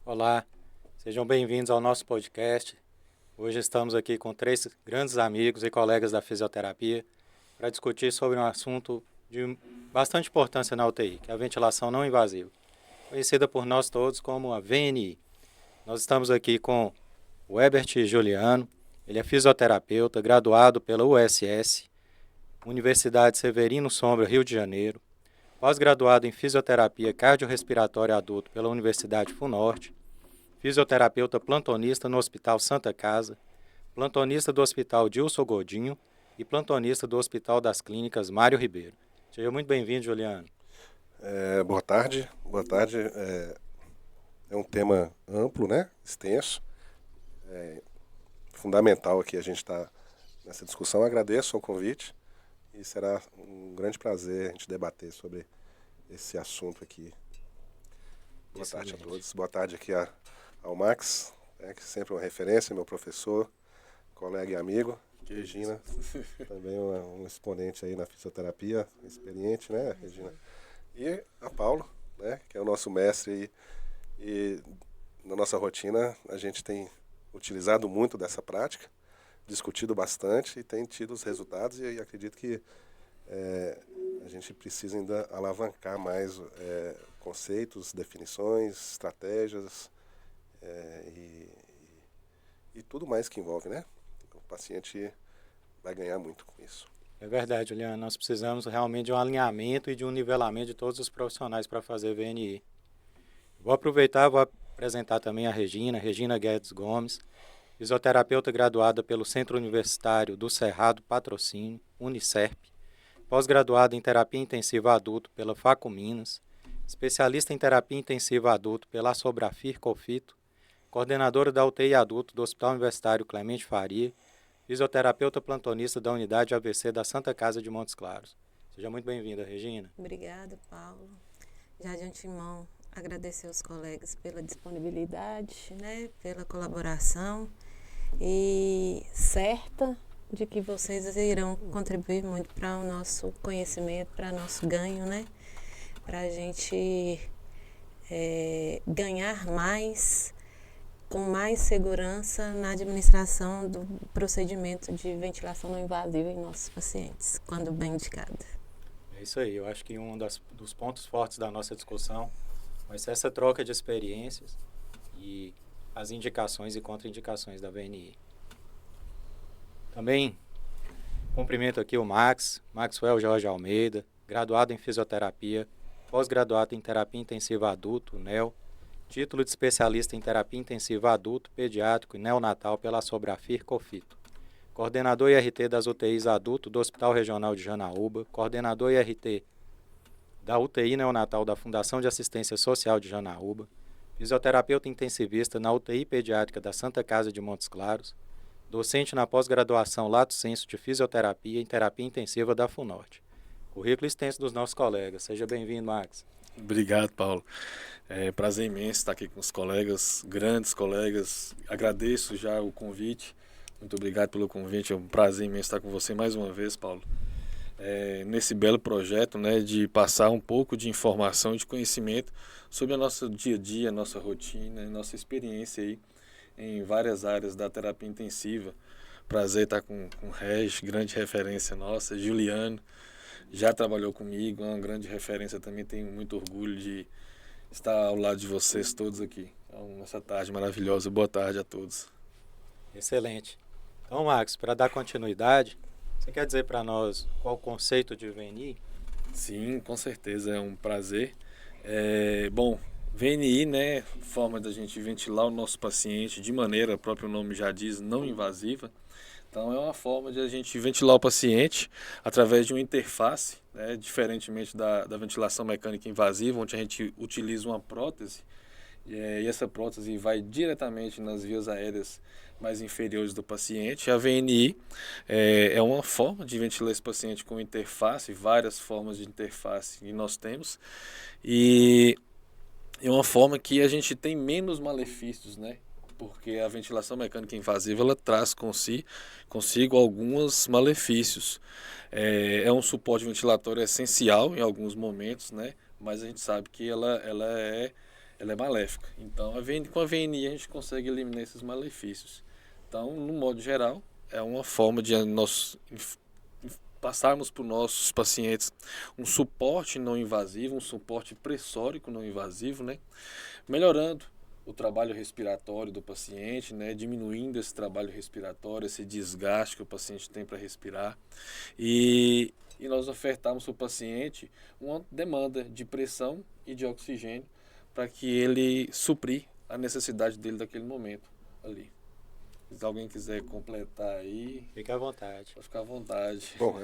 Olá, sejam bem-vindos ao nosso podcast. Hoje estamos aqui com três grandes amigos e colegas da fisioterapia para discutir sobre um assunto de bastante importância na UTI, que é a ventilação não invasiva, conhecida por nós todos como a VNI. Nós estamos aqui com o Herbert Juliano, ele é fisioterapeuta, graduado pela USS, Universidade Severino Sombra, Rio de Janeiro, pós-graduado em fisioterapia cardiorrespiratória adulto pela Universidade FUNORTE, fisioterapeuta plantonista no Hospital Santa Casa, plantonista do Hospital Dilson Godinho e plantonista do Hospital das Clínicas Mário Ribeiro. Seja muito bem-vindo, Juliano. Boa tarde, boa tarde. É um tema amplo, né? Extenso. Fundamental aqui a gente estar nessa discussão. Agradeço o convite e será um grande prazer a gente debater sobre esse assunto aqui. Boa tarde a todos. Boa tarde aqui ao Max, que sempre é uma referência, meu professor, colega e amigo. Regina, também um exponente aí na fisioterapia, experiente, né, Regina? E a Paulo, né, que é o nosso mestre aí. E na nossa rotina a gente tem utilizado muito dessa prática, discutido bastante e tem tido os resultados e acredito que a gente precisa ainda alavancar mais conceitos, definições, estratégias e tudo mais que envolve, né? O paciente vai ganhar muito com isso. É verdade, Juliano. Nós precisamos realmente de um alinhamento e de um nivelamento de todos os profissionais para fazer VNI. Vou aproveitar e vou apresentar também a Regina Guedes Gomes, fisioterapeuta graduada pelo Centro Universitário do Cerrado Patrocínio, Unicerp, pós-graduada em terapia intensiva adulto pela Facu Minas, especialista em terapia intensiva adulto pela Sobrafir Cofito, coordenadora da UTI adulto do Hospital Universitário Clemente Faria, fisioterapeuta plantonista da unidade AVC da Santa Casa de Montes Claros. Seja muito bem-vinda, Regina. Obrigada, Paulo. Já de antemão, agradecer aos colegas pela disponibilidade, né, pela colaboração e certa de que vocês irão contribuir muito para o nosso conhecimento, para o nosso ganho, né, para a gente ganhar mais, com mais segurança na administração do procedimento de ventilação não invasiva em nossos pacientes, quando bem indicado. É isso aí, eu acho que um dos pontos fortes da nossa discussão vai ser essa troca de experiências e as indicações e contraindicações da VNI. Também cumprimento aqui o Maxwell Jorge Almeida, graduado em fisioterapia, pós-graduado em terapia intensiva adulto, NEL, título de especialista em terapia intensiva adulto, pediátrico e neonatal pela Sobrafir Cofito. Coordenador IRT das UTIs adulto do Hospital Regional de Janaúba, coordenador IRT da UTI neonatal da Fundação de Assistência Social de Janaúba, fisioterapeuta intensivista na UTI pediátrica da Santa Casa de Montes Claros, docente na pós-graduação Lato Sensu de Fisioterapia em Terapia Intensiva da FUNORTE. Currículo extenso dos nossos colegas. Seja bem-vindo, Max. Obrigado, Paulo. É prazer imenso estar aqui com os colegas, grandes colegas. Agradeço já o convite. Muito obrigado pelo convite. É um prazer imenso estar com você mais uma vez, Paulo. Nesse belo projeto, né, de passar um pouco de informação e de conhecimento sobre o nosso dia a dia, nossa rotina, nossa experiência aí em várias áreas da terapia intensiva. Prazer estar com o Regis, grande referência nossa, Juliano, já trabalhou comigo, é uma grande referência também, tenho muito orgulho de estar ao lado de vocês todos aqui. Então, nessa tarde maravilhosa, boa tarde a todos. Excelente. Então, Max, para dar continuidade, você quer dizer para nós qual o conceito de VNI? Sim, com certeza, é um prazer. Bom, VNI, né, forma da gente ventilar o nosso paciente de maneira, o próprio nome já diz, não invasiva. Então é uma forma de a gente ventilar o paciente através de uma interface, né, diferentemente da ventilação mecânica invasiva, onde a gente utiliza uma prótese e essa prótese vai diretamente nas vias aéreas mais inferiores do paciente. A VNI é uma forma de ventilar esse paciente com interface, várias formas de interface que nós temos, e é uma forma que a gente tem menos malefícios, né? Porque a ventilação mecânica invasiva ela traz consigo alguns malefícios. É um suporte ventilatório essencial em alguns momentos, né? Mas a gente sabe que ela ela é maléfica. Então, com a VNI a gente consegue eliminar esses malefícios. Então, no modo geral, é uma forma de nós passarmos para os nossos pacientes um suporte não invasivo, um suporte pressórico não invasivo, né? Melhorando o trabalho respiratório do paciente, né? Diminuindo esse trabalho respiratório, esse desgaste que o paciente tem para respirar. E nós ofertamos para o paciente uma demanda de pressão e de oxigênio para que ele suprir a necessidade dele daquele momento ali. Se alguém quiser completar aí, Fique à vontade. pode ficar à vontade. Bom,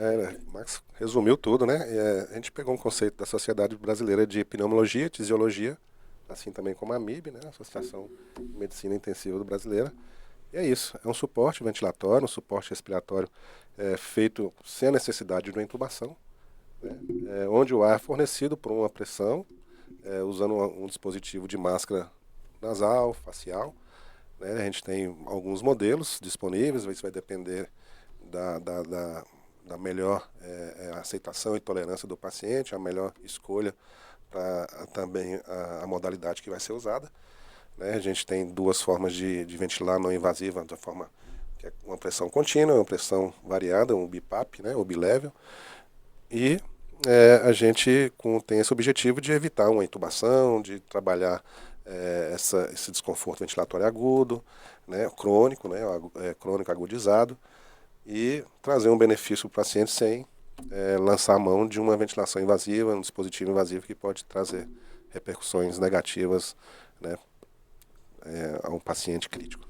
Max resumiu tudo, né? A gente pegou um conceito da Sociedade Brasileira de Pneumologia e Tisiologia, assim também como a AMIB, né? Associação de Medicina Intensiva Brasileira. E é isso, é um suporte ventilatório, um suporte respiratório feito sem a necessidade de uma intubação, né? Onde o ar é fornecido por uma pressão, usando um dispositivo de máscara nasal, facial, né? A gente tem alguns modelos disponíveis, isso vai depender da melhor aceitação e tolerância do paciente, a melhor escolha para também a modalidade que vai ser usada, né? A gente tem duas formas de ventilar não invasiva, da forma que é uma pressão contínua, uma pressão variada, um BiPAP, né? O bilevel, e a gente tem esse objetivo de evitar uma intubação, de trabalhar esse desconforto ventilatório agudo, né, crônico, né, crônico agudizado, e trazer um benefício para o paciente sem lançar a mão de uma ventilação invasiva, um dispositivo invasivo que pode trazer repercussões negativas, né, a um paciente crítico.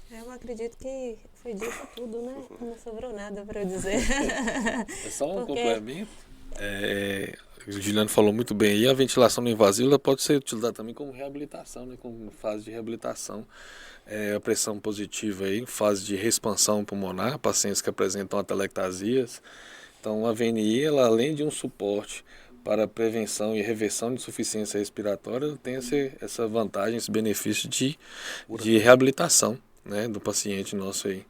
Eu acredito que foi dito tudo, né? Não sobrou nada para eu dizer. É só um complemento. O Juliano falou muito bem aí, a ventilação não invasiva ela pode ser utilizada também como reabilitação, né, como fase de reabilitação. A pressão positiva aí, fase de expansão pulmonar, pacientes que apresentam atelectasias. Então a VNI, ela, além de um suporte para prevenção e reversão de insuficiência respiratória, ela tem essa vantagem, esse benefício de reabilitação, né, do paciente nosso aí.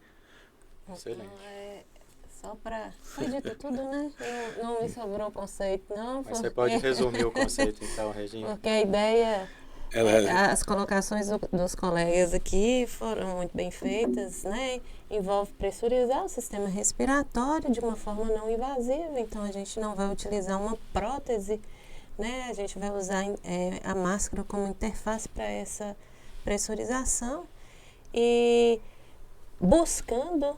Excelente. Só para... Foi dito tudo, né? Não me sobrou conceito, não. Mas você pode resumir o conceito, então, Regina? Porque a ideia... As colocações dos colegas aqui foram muito bem feitas, né? Envolve pressurizar o sistema respiratório de uma forma não invasiva. Então, a gente não vai utilizar uma prótese, né? A gente vai usar a máscara como interface para essa pressurização e buscando...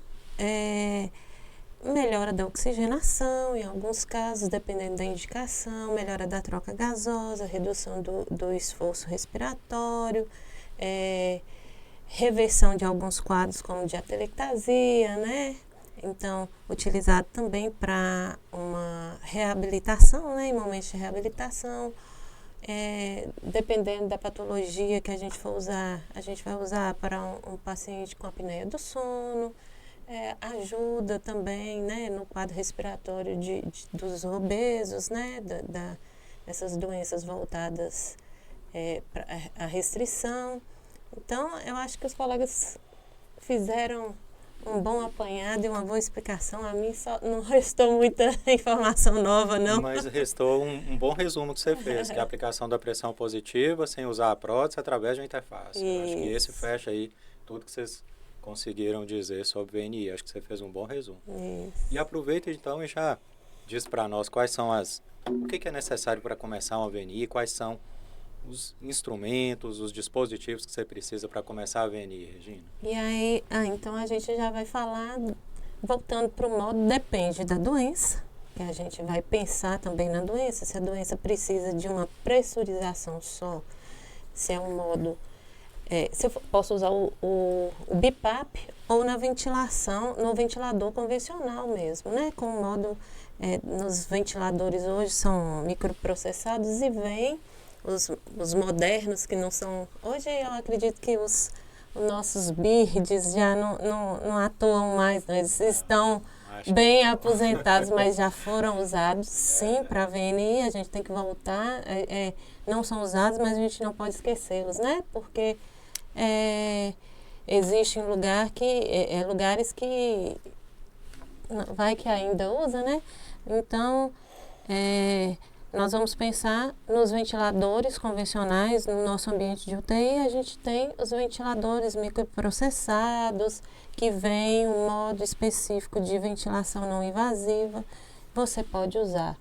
melhora da oxigenação, em alguns casos, dependendo da indicação, melhora da troca gasosa, redução do esforço respiratório, reversão de alguns quadros como de atelectasia, né? Então, utilizado também para uma reabilitação, né? Em momentos de reabilitação, dependendo da patologia que a gente for usar, a gente vai usar para um paciente com apneia do sono. Ajuda também, né, no quadro respiratório dos obesos, né, dessas doenças voltadas para a restrição. Então, eu acho que os colegas fizeram um bom apanhado e uma boa explicação. A mim só não restou muita informação nova, não. Mas restou um bom resumo que você fez, que é a aplicação da pressão positiva sem usar a prótese através de uma interface. Eu acho que esse fecha aí tudo que vocês conseguiram dizer sobre VNI. Acho que você fez um bom resumo. Isso. E aproveita então e já diz para nós quais são o que é necessário para começar uma VNI, quais são os instrumentos, os dispositivos que você precisa para começar a VNI, Regina. E aí, então a gente já vai falar, voltando para o modo, depende da doença, que a gente vai pensar também na doença, se a doença precisa de uma pressurização só, se é um modo... se eu posso usar o BiPAP ou na ventilação, no ventilador convencional mesmo, né? Com o modo, nos ventiladores hoje são microprocessados e vem os modernos que não são... Hoje eu acredito que os nossos BIRDs já não atuam mais, né? Eles estão bem aposentados, mas já foram usados sim para a VNI, a gente tem que voltar, não são usados, mas a gente não pode esquecê-los, né? Porque existem lugares que vai que ainda usa, né? Então, nós vamos pensar nos ventiladores convencionais. No nosso ambiente de UTI, a gente tem os ventiladores microprocessados, que vem um modo específico de ventilação não invasiva. Você pode usar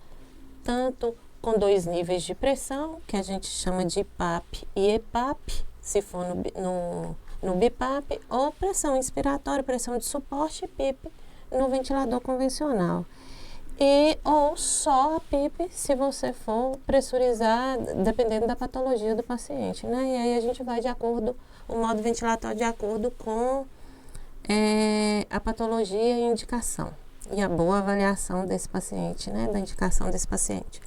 tanto com 2 níveis de pressão, que a gente chama de PAP e EPAP, se for no BIPAP, ou pressão inspiratória, pressão de suporte, PIP, no ventilador convencional. Ou só a PIP, se você for pressurizar, dependendo da patologia do paciente, né? E aí a gente vai de acordo, o modo ventilatório de acordo com a patologia e a indicação. E a boa avaliação desse paciente, né? Da indicação desse paciente.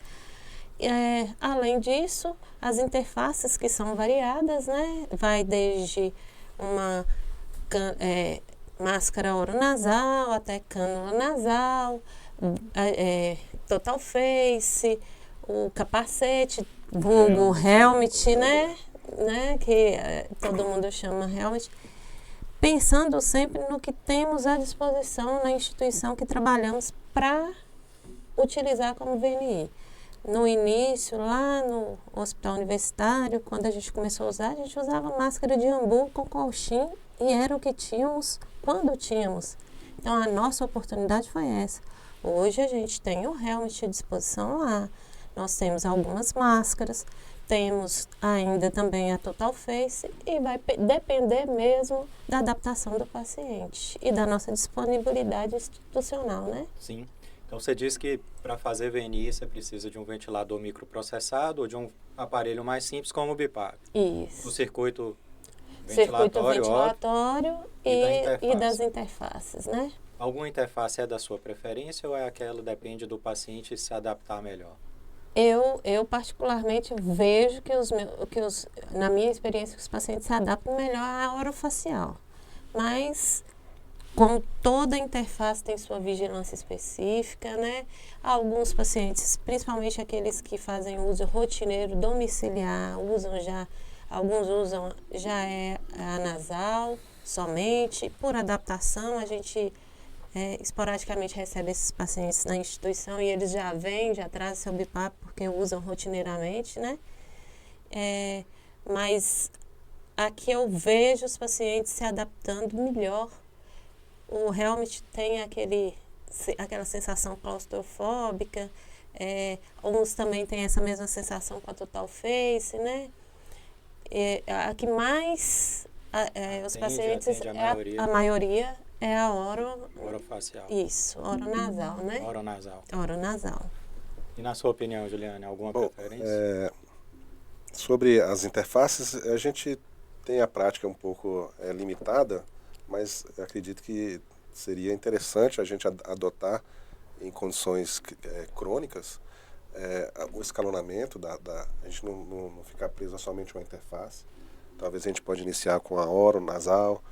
Além disso, as interfaces que são variadas, né? Vai desde uma máscara oronasal até cânula nasal, total face, o capacete, vulgo helmet, né? Que todo mundo chama helmet. Pensando sempre no que temos à disposição na instituição que trabalhamos para utilizar como VNI. No início, lá no hospital universitário, quando a gente começou a usar, a gente usava máscara de ambu com colchim e era o que tínhamos quando tínhamos. Então, a nossa oportunidade foi essa. Hoje a gente tem o helmet à disposição lá, nós temos algumas máscaras, temos ainda também a Total Face e vai depender mesmo da adaptação do paciente e da nossa disponibilidade institucional, né? Sim. Então, você disse que para fazer VNI você precisa de um ventilador microprocessado ou de um aparelho mais simples como o BIPAP. Isso. O circuito Circuito ventilatório e das interfaces, né? Alguma interface é da sua preferência ou é aquela que depende do paciente se adaptar melhor? Eu particularmente vejo na minha experiência, que os pacientes se adaptam melhor à orofacial. Mas, como toda interface tem sua vigilância específica, né? Alguns pacientes, principalmente aqueles que fazem uso rotineiro domiciliar, alguns usam a nasal somente. Por adaptação, a gente esporadicamente recebe esses pacientes na instituição e eles já trazem seu BIPAP porque usam rotineiramente, né? Mas aqui eu vejo os pacientes se adaptando melhor. O helmet tem aquela sensação claustrofóbica, alguns também têm essa mesma sensação com a Total Face, né? A que mais os pacientes, a maioria é a orofacial. Isso, oronasal, né? Oronasal. E na sua opinião, Juliane, alguma preferência? Sobre as interfaces, a gente tem a prática um pouco limitada, mas acredito que seria interessante a gente adotar em condições crônicas o escalonamento a gente não ficar preso a somente uma interface. Talvez a gente pode iniciar com a oronasal,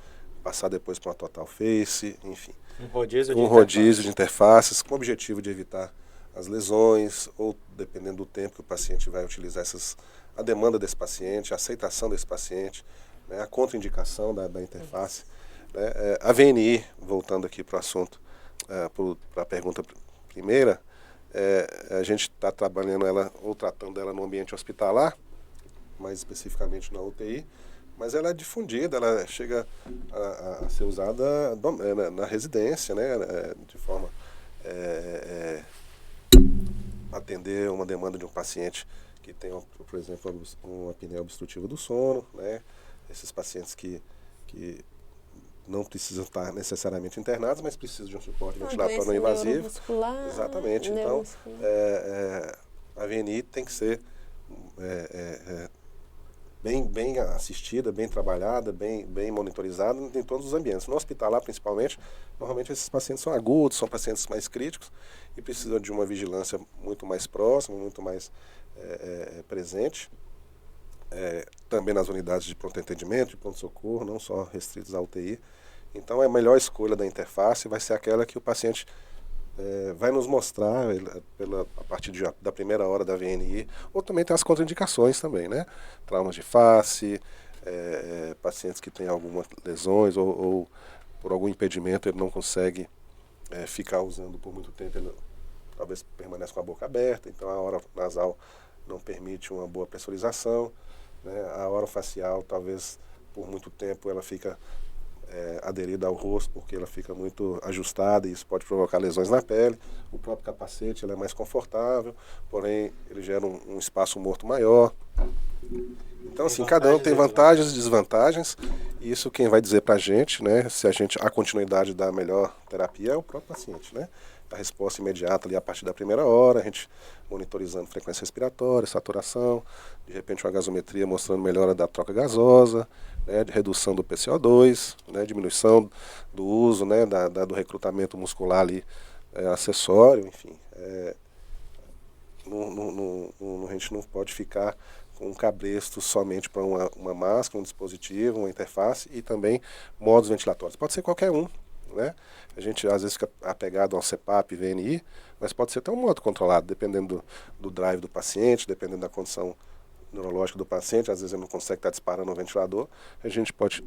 passar depois para uma Total Face, enfim. Um rodízio de interfaces com o objetivo de evitar as lesões ou, dependendo do tempo que o paciente vai utilizar a demanda desse paciente, a aceitação desse paciente, né, a contraindicação da interface. Né, a VNI, voltando aqui para o assunto, para a pergunta primeira, a gente está trabalhando ela ou tratando ela no ambiente hospitalar, mais especificamente na UTI, mas ela é difundida, ela chega a ser usada na residência, né, de forma a atender uma demanda de um paciente que tem, por exemplo, uma apneia obstrutiva do sono, né, esses pacientes que não precisam estar necessariamente internados, mas precisam de um suporte ventilatório não invasivo. Exatamente. Então, a VNI tem que ser bem assistida, bem trabalhada, bem monitorizada em todos os ambientes. No hospitalar, principalmente, normalmente esses pacientes são agudos, são pacientes mais críticos e precisam de uma vigilância muito mais próxima, muito mais presente. Também nas unidades de pronto atendimento, de pronto-socorro, não só restritos à UTI. Então, a melhor escolha da interface vai ser aquela que o paciente vai nos mostrar a partir da primeira hora da VNI, ou também tem as contraindicações também, né? Traumas de face, pacientes que têm algumas lesões ou por algum impedimento ele não consegue ficar usando por muito tempo, talvez permanece com a boca aberta, então a oronasal não permite uma boa pressurização, né? A orofacial, talvez por muito tempo ela fica aderida ao rosto, porque ela fica muito ajustada e isso pode provocar lesões na pele. O próprio capacete ele é mais confortável, porém ele gera um espaço morto maior. Então, assim, cada um tem vantagens e desvantagens, e isso quem vai dizer pra gente, né, se a continuidade da melhor terapia é o próprio paciente, né? A resposta imediata ali a partir da primeira hora, a gente monitorizando frequência respiratória, saturação, de repente uma gasometria mostrando melhora da troca gasosa, né, de redução do PCO2, né, diminuição do uso, né, do recrutamento muscular ali, acessório, enfim. A gente não pode ficar com um cabresto somente para uma máscara, um dispositivo, uma interface e também modos ventilatórios. Pode ser qualquer um, né? A gente às vezes fica apegado ao CPAP, VNI, mas pode ser até um modo controlado, dependendo do drive do paciente, dependendo da condição neurológica do paciente. Às vezes ele não consegue estar disparando um ventilador, a gente pode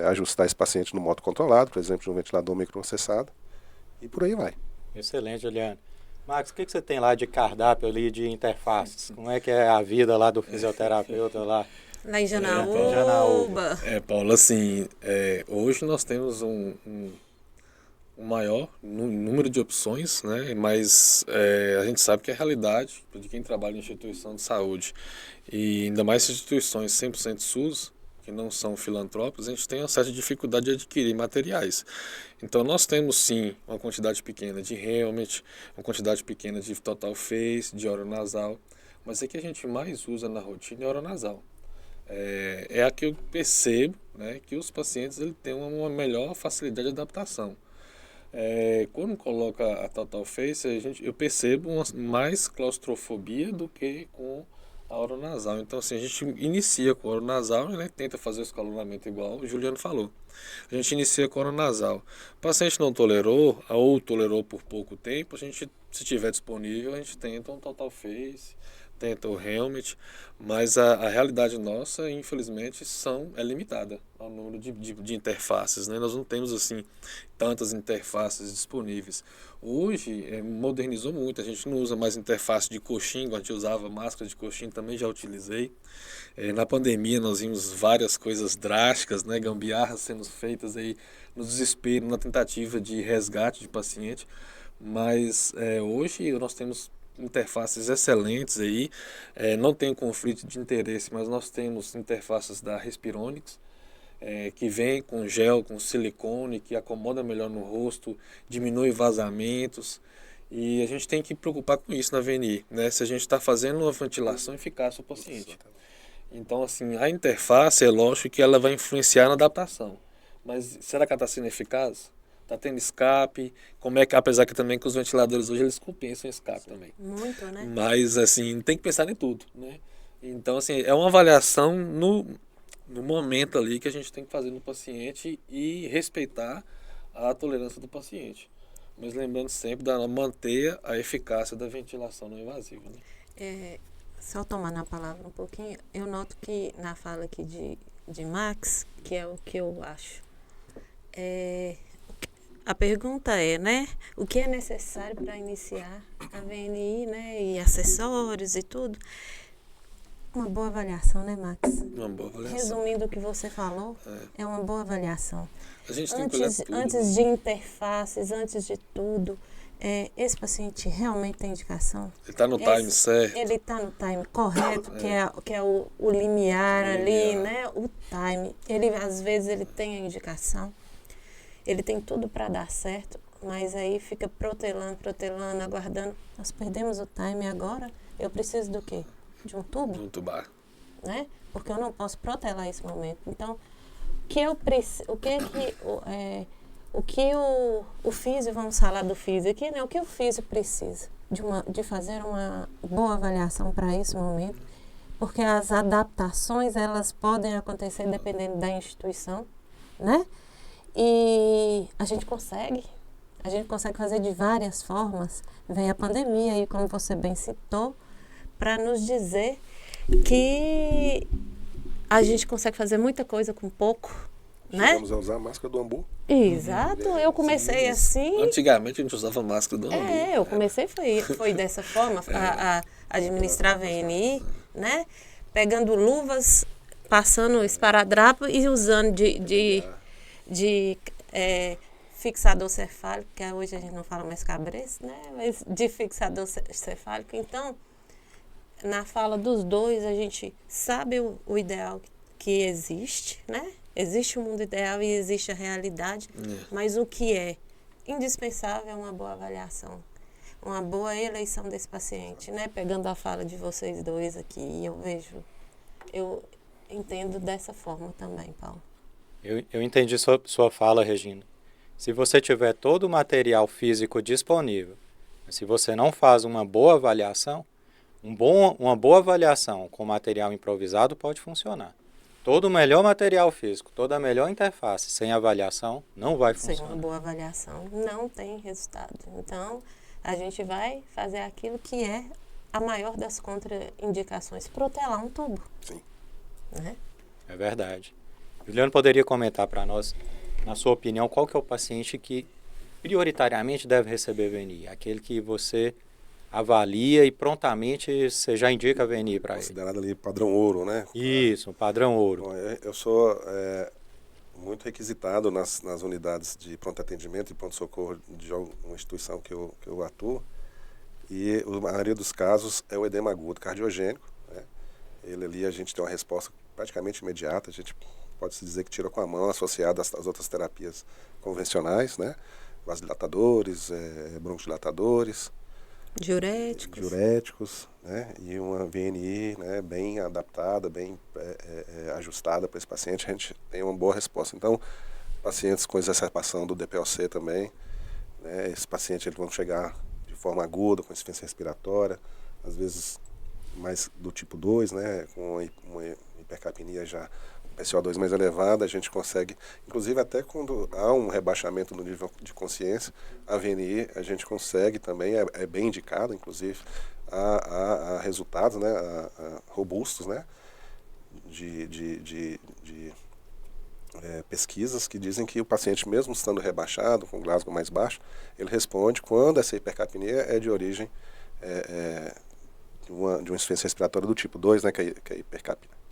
ajustar esse paciente no modo controlado, por exemplo, de um ventilador microprocessado, e por aí vai. Excelente, Juliano. Max, o que você tem lá de cardápio ali de interfaces? Como é que é a vida lá do fisioterapeuta lá? Lá em Janaúba. Paulo, assim, hoje nós temos um maior número de opções, né? Mas a gente sabe que a realidade de quem trabalha em instituição de saúde, e ainda mais instituições 100% SUS, que não são filantrópicos, a gente tem uma certa dificuldade de adquirir materiais. Então nós temos sim uma quantidade pequena de helmet, uma quantidade pequena de total face, de oronasal, mas a que a gente mais usa na rotina é a oronasal. É a que eu percebo, né, que os pacientes ele têm uma melhor facilidade de adaptação. Quando coloca a total face, eu percebo mais claustrofobia do que com a oronasal. Então, assim, a gente inicia com a oronasal, né, tenta fazer o escalonamento igual o Juliano falou. A gente inicia com a oronasal. O paciente não tolerou, ou tolerou por pouco tempo, a gente, se tiver disponível, a gente tenta um total face, tenta o helmet, mas a realidade nossa, infelizmente, é limitada ao número de interfaces, né? Nós não temos, assim, tantas interfaces disponíveis. Hoje, modernizou muito, a gente não usa mais interface de coxinha, a gente usava máscara de coxinha, também já utilizei. Na pandemia, nós vimos várias coisas drásticas, né? Gambiarras sendo feitas aí no desespero, na tentativa de resgate de paciente, mas hoje nós temos interfaces excelentes aí, não tem conflito de interesse, mas nós temos interfaces da Respironics, que vem com gel, com silicone, que acomoda melhor no rosto, diminui vazamentos, e a gente tem que preocupar com isso na VNI, né? Se a gente está fazendo uma ventilação eficaz para o paciente. Então, assim, a interface, é lógico que ela vai influenciar na adaptação, mas será que ela está sendo eficaz? Está tendo escape, apesar que também que os ventiladores hoje eles compensam escape também. Muito, né? Mas assim, tem que pensar em tudo, né? Então assim, é uma avaliação no momento ali que a gente tem que fazer no paciente e respeitar a tolerância do paciente. Mas lembrando sempre de manter a eficácia da ventilação não invasiva, né? Só tomando a palavra um pouquinho, eu noto que na fala aqui de Max, que é o que eu acho, a pergunta né, o que é necessário para iniciar a VNI, né, e acessórios e tudo? Uma boa avaliação, né, Max? Uma boa avaliação. Resumindo o que você falou, é uma boa avaliação. A gente tem que olhar tudo, antes de interfaces, antes de tudo, esse paciente realmente tem indicação? Ele está no time certo? Ele está no time correto, que é o limiar ali, né, o time. Às vezes ele tem a indicação. Ele tem tudo para dar certo, mas aí fica protelando, aguardando. Nós perdemos o time agora. Eu preciso do quê? De um tubo? De um tubar. Né? Porque eu não posso protelar esse momento. Então, o que o físio, vamos falar do físio aqui, né? O que o físio precisa? De fazer uma boa avaliação para esse momento, porque as adaptações, elas podem acontecer dependendo da instituição, né? E a gente consegue fazer de várias formas. Vem a pandemia aí, como você bem citou, para nos dizer que a gente consegue fazer muita coisa com pouco, né? Chegamos a usar a máscara do Ambu. Exato, eu comecei assim. Antigamente a gente usava máscara do Ambu. Eu comecei foi dessa forma, a administrar a VNI, né? Pegando luvas, passando esparadrapo e usando de fixador cefálico, que hoje a gente não fala mais cabresto, né? Mas de fixador cefálico. Então, na fala dos dois, a gente sabe o ideal que existe, né? Existe o mundo ideal e existe a realidade, mas o que é indispensável é uma boa avaliação, uma boa eleição desse paciente, né? Pegando a fala de vocês dois aqui, eu entendo dessa forma também, Paulo. Eu entendi sua fala, Regina. Se você tiver todo o material físico disponível, mas se você não faz uma boa avaliação, uma boa avaliação com material improvisado pode funcionar. Todo o melhor material físico, toda a melhor interface sem avaliação não vai funcionar. Sem uma boa avaliação não tem resultado. Então, a gente vai fazer aquilo que é a maior das contraindicações, protelar um tubo. Sim. Né? É verdade. Juliano poderia comentar para nós, na sua opinião, qual que é o paciente que prioritariamente deve receber VNI? Aquele que você avalia e prontamente você já indica a VNI para ele. Considerado ali padrão ouro, né? Isso, padrão ouro. Bom, eu sou muito requisitado nas unidades de pronto atendimento e pronto-socorro de uma instituição que eu atuo. E a maioria dos casos é o edema agudo cardiogênico, né? Ele ali a gente tem uma resposta praticamente imediata, a gente pode-se dizer que tira com a mão, associada às outras terapias convencionais, né? Vasodilatadores, broncodilatadores, diuréticos, né? E uma VNI, né, bem adaptada, bem ajustada para esse paciente, a gente tem uma boa resposta. Então, pacientes com exacerbação do DPOC também, né, esses pacientes eles vão chegar de forma aguda, com insuficiência respiratória, às vezes mais do tipo 2, né, com uma hipercapnia já, PCO2 mais elevada, a gente consegue, inclusive até quando há um rebaixamento no nível de consciência, a VNI a gente consegue também, é bem indicado, inclusive, a resultados, né, robustos, né, de pesquisas que dizem que o paciente, mesmo estando rebaixado, com Glasgow mais baixo, ele responde quando essa hipercapnia é de origem de uma insuficiência respiratória do tipo 2, né, que é a hipercapnia.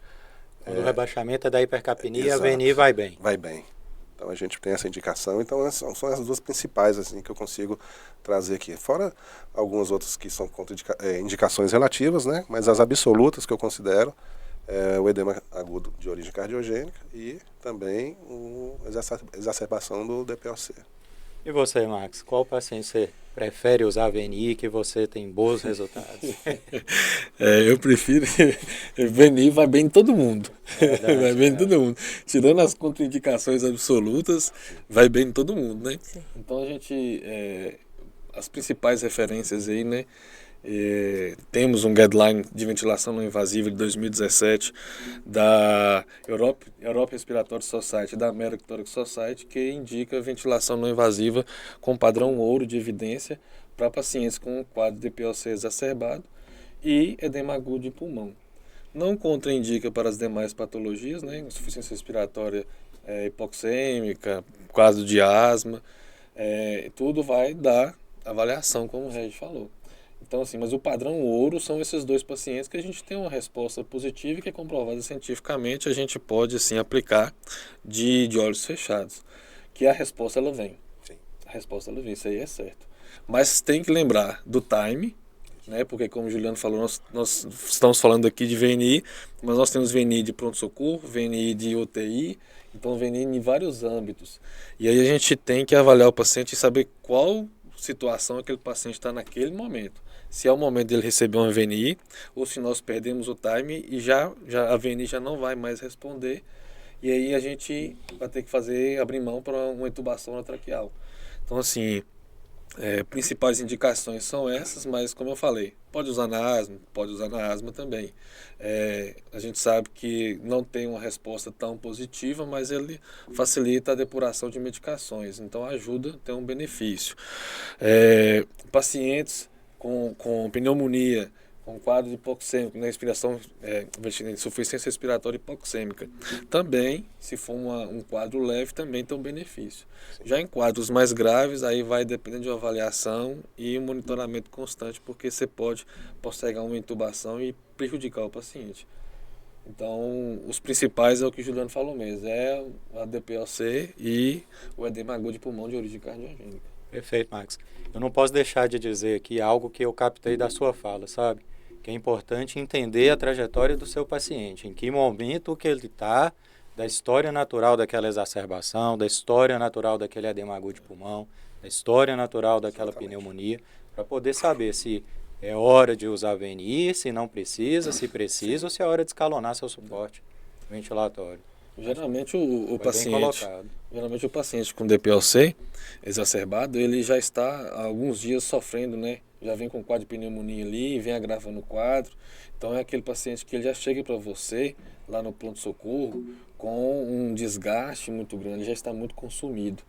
Quando o rebaixamento é da hipercapnia, exato, a VNI vai bem. Vai bem. Então a gente tem essa indicação. Então são as duas principais assim, que eu consigo trazer aqui. Fora algumas outras que são indicações relativas, né? Mas as absolutas que eu considero o edema agudo de origem cardiogênica e também a exacerbação do DPOC. E você, Max, qual paciente você prefere usar a VNI que você tem bons resultados? Eu prefiro. VNI vai bem em todo mundo. Vai bem em todo mundo. Tirando as contraindicações absolutas, vai bem em todo mundo, né? Sim. Então a gente. As principais referências aí, né? Temos um guideline de ventilação não invasiva de 2017 da European Respiratory Society, da American Thoracic Society, que indica ventilação não invasiva com padrão ouro de evidência para pacientes com quadro de DPOC exacerbado e edema agudo de pulmão. Não contraindica para as demais patologias, né? Insuficiência respiratória hipoxêmica, quadro de asma, tudo vai dar avaliação, como o Regi falou. Então, assim, mas o padrão ouro são esses dois pacientes que a gente tem uma resposta positiva e que é comprovada cientificamente, a gente pode, assim, aplicar de olhos fechados. Que a resposta, ela vem. Sim. A resposta, ela vem, isso aí é certo. Mas tem que lembrar do time, né? Porque, como o Juliano falou, nós estamos falando aqui de VNI, mas nós temos VNI de pronto-socorro, VNI de UTI, então VNI em vários âmbitos. E aí a gente tem que avaliar o paciente e saber qual situação aquele paciente está naquele momento. Se é o momento dele receber uma VNI, ou se nós perdemos o time e já a VNI já não vai mais responder, e aí a gente vai ter que abrir mão para uma intubação traqueal. Então, assim, principais indicações são essas, mas como eu falei, pode usar na asma também. A gente sabe que não tem uma resposta tão positiva, mas ele facilita a depuração de medicações, então ajuda, tem um benefício. Pacientes com pneumonia, com quadro hipoxêmico, né, insuficiência respiratória hipoxêmica. Também, se for um quadro leve, também tem um benefício. Já em quadros mais graves, aí vai depender de uma avaliação e um monitoramento constante, porque você pode postergar uma intubação e prejudicar o paciente. Então, os principais é o que o Juliano falou mesmo, é a DPOC e o edema agudo de pulmão de origem cardiogênica. Perfeito, Max. Eu não posso deixar de dizer aqui algo que eu captei da sua fala, sabe? Que é importante entender a trajetória do seu paciente, em que momento que ele está, da história natural daquela exacerbação, da história natural daquele edema agudo de pulmão, da história natural daquela pneumonia, para poder saber se é hora de usar VNI, se não precisa, se precisa, ou se é hora de escalonar seu suporte ventilatório. Geralmente o paciente com DPLC exacerbado, ele já está há alguns dias sofrendo, né? Já vem com quadro de pneumonia ali, vem agravando o quadro. Então é aquele paciente que ele já chega para você, lá no pronto-socorro, com um desgaste muito grande, já está muito consumido.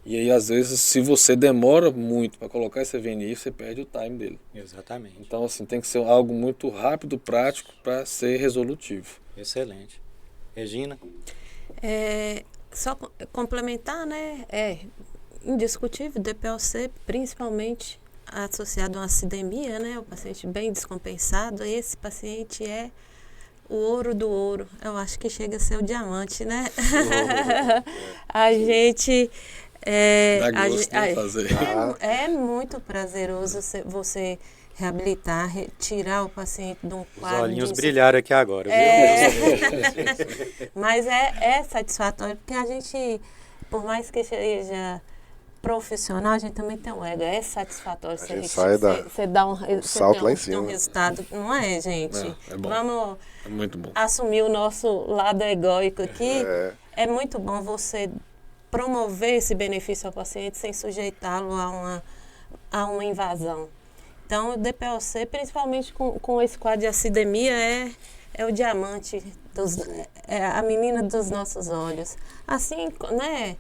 E aí, às vezes, se você demora muito para colocar esse VNI, você perde o time dele. Exatamente. Então, assim, tem que ser algo muito rápido, prático, para ser resolutivo. Excelente. Regina? Só complementar, né? É indiscutível, DPLC, principalmente associado a uma acidemia, né? O paciente bem descompensado, esse paciente é o ouro do ouro. Eu acho que chega a ser o diamante, né? A gente... fazer. É muito prazeroso você reabilitar, tirar o paciente de um quadro. Os olhinhos brilharam aqui agora. Mas é satisfatório, porque a gente, por mais que seja profissional, a gente também tem um ego. É satisfatório você dar um salto lá em cima. Um resultado. Não é, gente? É bom. Vamos muito bom. Assumir o nosso lado egóico aqui. É muito bom você promover esse benefício ao paciente sem sujeitá-lo a uma invasão. Então, o DPLC, principalmente com esse quadro de acidemia, é o diamante, é a menina dos nossos olhos. Assim, né,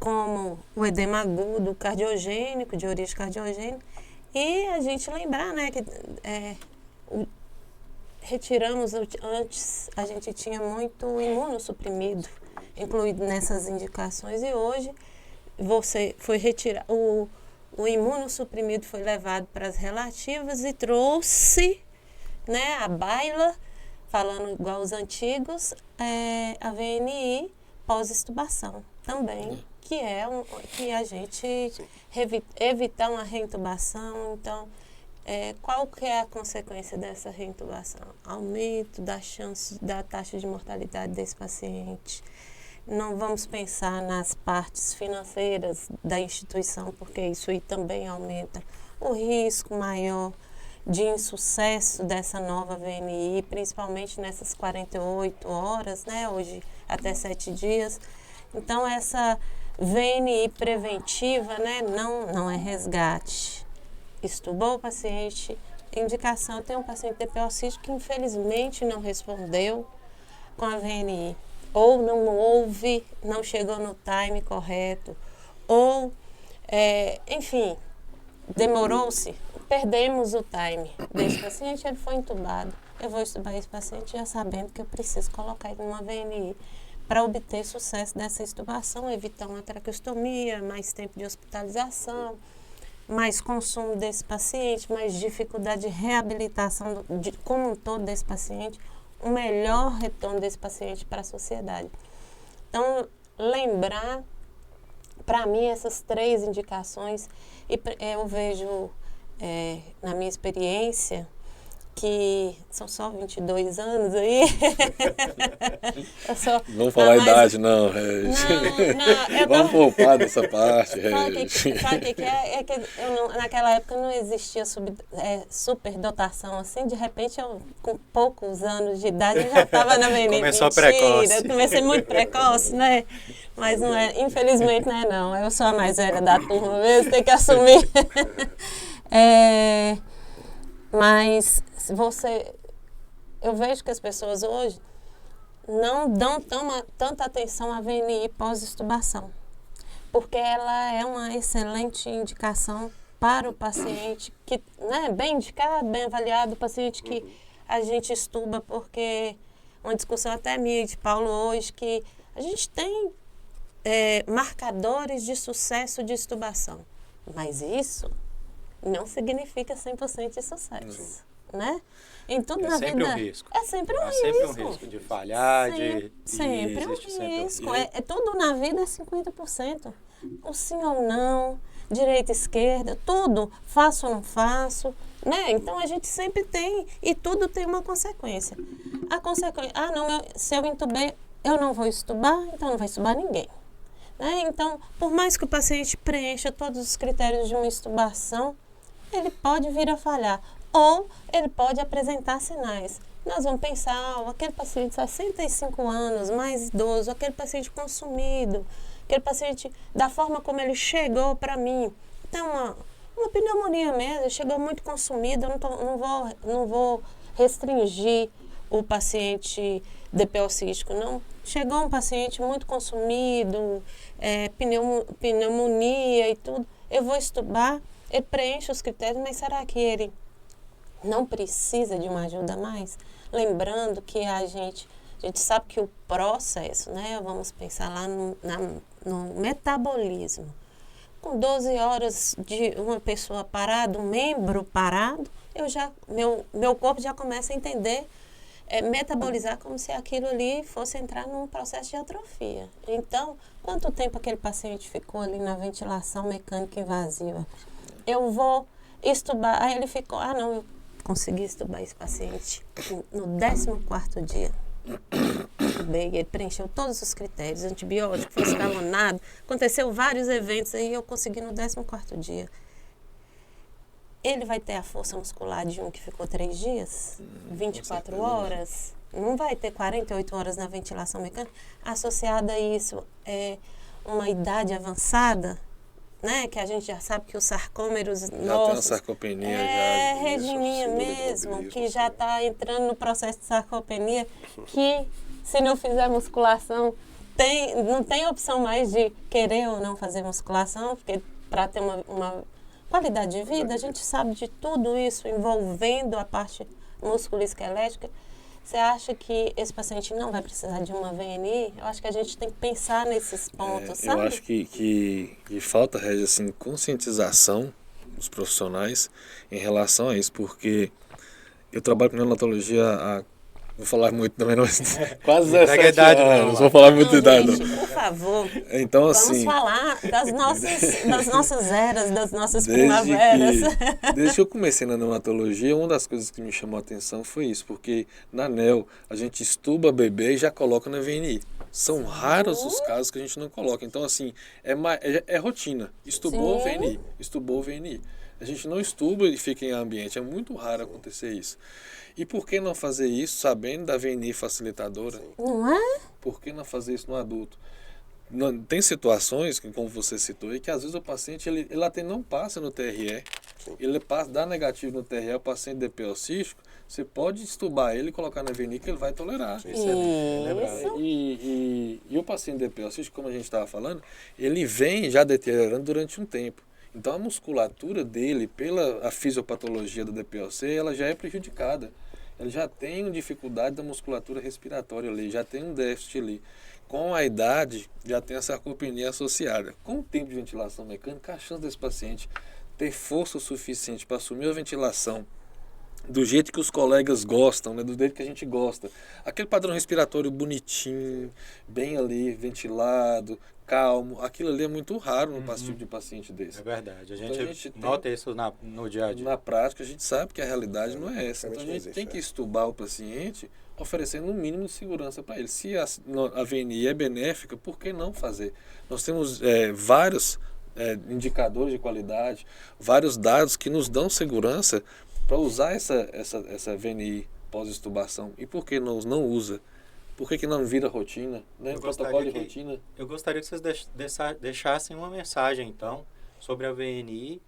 como o edema agudo cardiogênico, de origem cardiogênica, e a gente lembrar, né, que retiramos antes, a gente tinha muito imunossuprimido incluído nessas indicações, e hoje você foi retirar o imunossuprimido foi levado para as relativas e trouxe, né, a baila, falando igual os antigos, a VNI pós-extubação também, que a gente evitar uma reintubação. Então, qual que é a consequência dessa reintubação? Aumento da chance da taxa de mortalidade desse paciente. Não vamos pensar nas partes financeiras da instituição, porque isso aí também aumenta o risco maior de insucesso dessa nova VNI, principalmente nessas 48 horas, né? Hoje até 7 dias. Então, essa VNI preventiva, né? Não é resgate. Estubou o paciente, indicação, tem um paciente DPOC que infelizmente não respondeu com a VNI. Ou não houve, não chegou no time correto, ou, enfim, demorou-se, perdemos o time desse paciente, ele foi entubado. Eu vou estubar esse paciente já sabendo que eu preciso colocar ele numa VNI para obter sucesso dessa extubação, evitar uma traqueostomia, mais tempo de hospitalização, mais consumo desse paciente, mais dificuldade de reabilitação como um todo desse paciente, o melhor retorno desse paciente para a sociedade. Então, lembrar, para mim, essas 3 indicações, e eu vejo, na minha experiência, que são só 22 anos aí. Não falar a idade, não. Vamos poupar dessa parte. Sabe o que é? É que naquela época não existia superdotação, assim. De repente, eu, com poucos anos de idade, eu já estava na VNI. Começou precoce. Eu comecei muito precoce, né? Mas não é, infelizmente não é, não. Eu sou a mais velha da turma mesmo, tem que assumir. Mas eu vejo que as pessoas hoje não dão tanta atenção à VNI pós-extubação, porque ela é uma excelente indicação para o paciente que, né, bem indicado, bem avaliado, o paciente que a gente estuba, porque uma discussão até minha e de Paulo hoje, que a gente tem marcadores de sucesso de estubação, mas isso não significa 100% de sucesso, né? Em tudo na sempre vida um risco. é sempre um Há risco. sempre um risco de falhar, Sempre um existe sempre risco. Tudo na vida é 50%. O sim ou não, direita, esquerda, tudo, faço ou não faço, né? Então a gente sempre tem, e tudo tem uma consequência. A consequência, se eu entubei, eu não vou estubar, então não vai estubar ninguém. Né? Então, por mais que o paciente preencha todos os critérios de uma estubação, ele pode vir a falhar. Ou ele pode apresentar sinais. Nós vamos pensar, aquele paciente de 65 anos, mais idoso, aquele paciente consumido, aquele paciente, da forma como ele chegou para mim, tem uma pneumonia mesmo, chegou muito consumido, eu não vou restringir o paciente DPO cístico, não. Chegou um paciente muito consumido, pneumonia e tudo, eu vou estubar, ele preenche os critérios, mas será que ele não precisa de uma ajuda a mais? Lembrando que a gente sabe que o processo, né? Vamos pensar lá no metabolismo. Com 12 horas de uma pessoa parada, um membro parado, meu corpo já começa a entender, metabolizar como se aquilo ali fosse entrar num processo de atrofia. Então, quanto tempo aquele paciente ficou ali na ventilação mecânica invasiva? Eu vou estubar, aí ele ficou, eu consegui estubar esse paciente no 14º dia. Ele preencheu todos os critérios, antibiótico, foi escalonado, aconteceu vários eventos, aí eu consegui no 14º dia. Ele vai ter a força muscular de um que ficou 3 dias, 24 horas, não vai ter 48 horas na ventilação mecânica. Associada a isso uma idade avançada, né, que a gente já sabe que os sarcômeros já tem uma sarcopenia Regininha mesmo, que já está entrando no processo de sarcopenia, que se não fizer musculação, não tem opção mais de querer ou não fazer musculação, porque para ter uma qualidade de vida, a gente sabe de tudo isso envolvendo a parte musculoesquelética. Você acha que esse paciente não vai precisar de uma VNI? Eu acho que a gente tem que pensar nesses pontos, sabe? Eu acho que falta, Régia, assim, conscientização dos profissionais em relação a isso, porque eu trabalho com neonatologia há, vou falar muito também, não, quase 17 anos, não vou falar muito de idade. Gente, por favor, então, vamos assim, falar das nossas eras, das nossas primaveras. Desde que eu comecei na neonatologia, uma das coisas que me chamou a atenção foi isso, porque na NEO a gente estuba bebê e já coloca na VNI. São raros os casos que a gente não coloca. Então, assim, é rotina. Estubou VNI, estubou VNI. A gente não estuba e fica em ambiente. É muito raro acontecer isso. E por que não fazer isso sabendo da VNI facilitadora? Não é? Por que não fazer isso no adulto? Tem situações, como você citou, que às vezes o paciente ele até não passa no TRE, ele dá negativo no TRE, o paciente DPO cístico, você pode estubar ele e colocar na VNI que ele vai tolerar. E o paciente DPO cístico, como a gente estava falando, ele vem já deteriorando durante um tempo. Então a musculatura dele, pela fisiopatologia do DPOC, ela já é prejudicada. Ele já tem dificuldade da musculatura respiratória ali, já tem um déficit ali. Com a idade, já tem a sarcopenia associada. Com o tempo de ventilação mecânica, a chance desse paciente ter força suficiente para assumir a ventilação do jeito que os colegas gostam, né? Do jeito que a gente gosta. Aquele padrão respiratório bonitinho, bem ali, ventilado, calmo. Aquilo ali é muito raro no tipo de paciente desse. É verdade. A Então, gente nota isso no dia a dia. Na prática, a gente sabe que a realidade não é essa. Então, a gente tem que estubar o paciente oferecendo um mínimo de segurança para ele. Se a VNI é benéfica, por que não fazer? Nós temos vários indicadores de qualidade, vários dados que nos dão segurança para usar essa VNI pós-extubação. E por que não usa? Por que não vira rotina? Né? Protocolo de rotina. Eu gostaria que vocês deixassem uma mensagem, então, sobre a VNI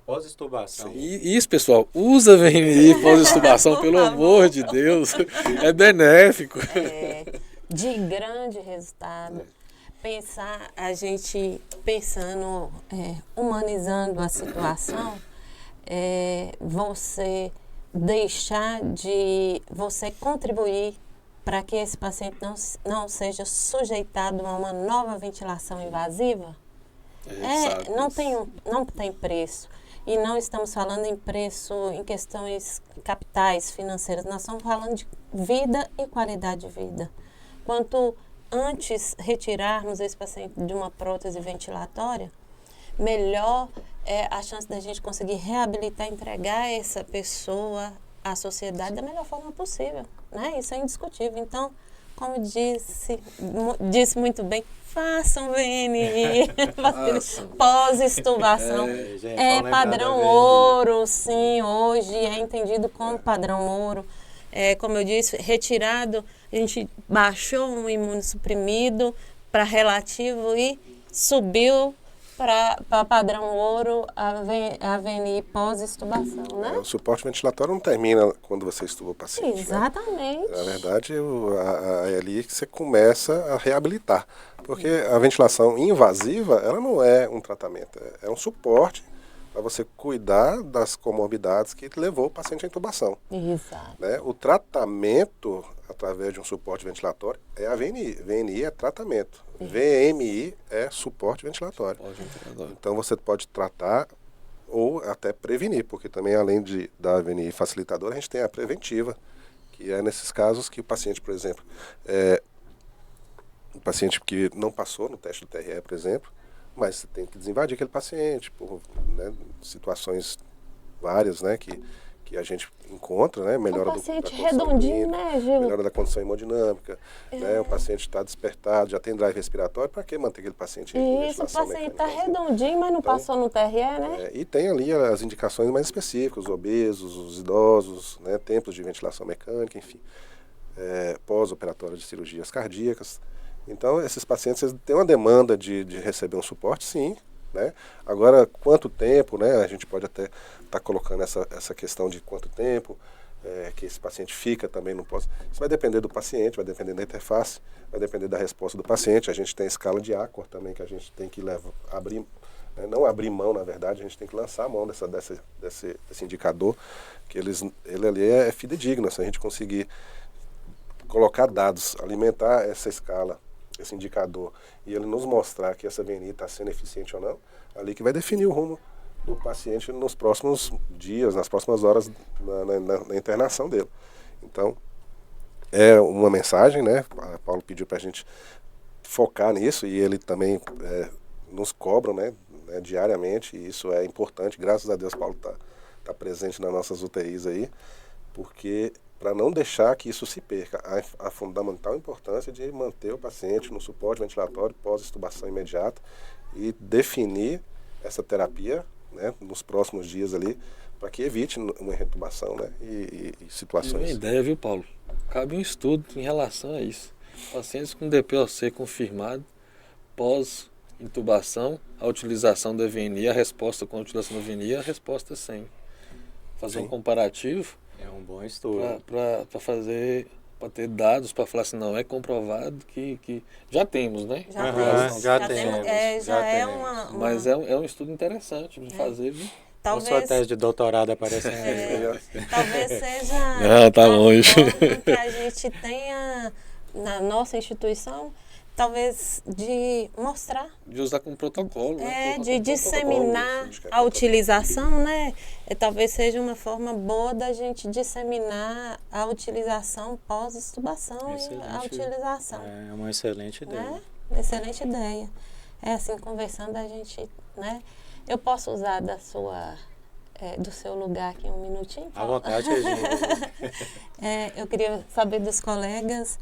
pós-extubação. E isso, pessoal, usa a VNI pós-extubação, pelo amor de Deus. É benéfico. De grande resultado. a gente pensando, humanizando a situação, você você contribuir para que esse paciente não seja sujeitado a uma nova ventilação invasiva, não tem preço. E não estamos falando em preço, em questões capitais, financeiras. Nós estamos falando de vida e qualidade de vida. Quanto antes retirarmos esse paciente de uma prótese ventilatória, melhor é a chance da gente conseguir reabilitar, entregar essa pessoa à sociedade da melhor forma possível, né? Isso é indiscutível. Então, como disse muito bem, façam VNI, pós-extubação. Padrão ouro, sim, hoje é entendido como padrão ouro. Como eu disse, retirado, a gente baixou um imunossuprimido para relativo e subiu para padrão ouro a VNI pós-extubação, né? O suporte ventilatório não termina quando você estuba o paciente. Exatamente. Né? Na verdade, é ali que você começa a reabilitar. Porque a ventilação invasiva, ela não é um tratamento, é um suporte para você cuidar das comorbidades que levou o paciente à intubação. Exato. Né? O tratamento, através de um suporte ventilatório, é a VNI. VNI é tratamento. VMI é suporte ventilatório. Então você pode tratar ou até prevenir, porque também além da VNI facilitadora, a gente tem a preventiva, que é nesses casos que o paciente, por exemplo, um paciente que não passou no teste do TRE, por exemplo, mas você tem que desinvadir aquele paciente por situações várias, né, que a gente encontra, né, melhora da paciente redondinho, né, Gil? Melhora da condição hemodinâmica, né, o paciente está despertado, já tem drive respiratório, para que manter aquele paciente em isso, o paciente está redondinho, mas não passou no TRE, né? E tem ali as indicações mais específicas, os obesos, os idosos, né, tempos de ventilação mecânica, enfim, pós-operatório de cirurgias cardíacas. Então, esses pacientes têm uma demanda de receber um suporte, sim, né? Agora, quanto tempo, né? A gente pode até estar colocando essa questão de quanto tempo que esse paciente fica também no pós. Isso vai depender do paciente, vai depender da interface, vai depender da resposta do paciente. A gente tem a escala de Acor também, que a gente tem que abrir, né? Não abrir mão, na verdade, a gente tem que lançar a mão desse indicador, que ele ali é fidedigno. Se a gente conseguir colocar dados, alimentar essa escala, esse indicador, e ele nos mostrar que essa VNI está sendo eficiente ou não, ali que vai definir o rumo do paciente nos próximos dias, nas próximas horas na internação dele. Então, é uma mensagem, né? A Paulo pediu para a gente focar nisso, e ele também nos cobra, né, diariamente, e isso é importante. Graças a Deus, Paulo tá presente nas nossas UTIs aí, porque para não deixar que isso se perca, a fundamental importância de manter o paciente no suporte ventilatório pós-extubação imediata e definir essa terapia, né, nos próximos dias ali, para que evite uma retubação, né, e situações. Uma ideia, viu, Paulo? Cabe um estudo em relação a isso. Pacientes com DPOC confirmado, pós-intubação, a utilização da VNI, a resposta com a utilização da VNI, a resposta é sem. Fazer um comparativo. É um bom estudo. Para ter dados, para falar assim, não, é comprovado que já temos, né? Já temos. Mas é um estudo interessante de fazer, viu? Talvez, com sua tese de doutorado aparecendo. Talvez seja não, tá longe. Que a gente tenha na nossa instituição, talvez de mostrar. De usar como protocolo. De disseminar a utilização, né? Talvez seja uma forma boa da gente disseminar a utilização pós-extubação e a utilização. É uma excelente ideia. Excelente ideia. Assim, conversando, a gente, né? Eu posso usar do seu lugar aqui um minutinho? À vontade, Regina. Eu queria saber dos colegas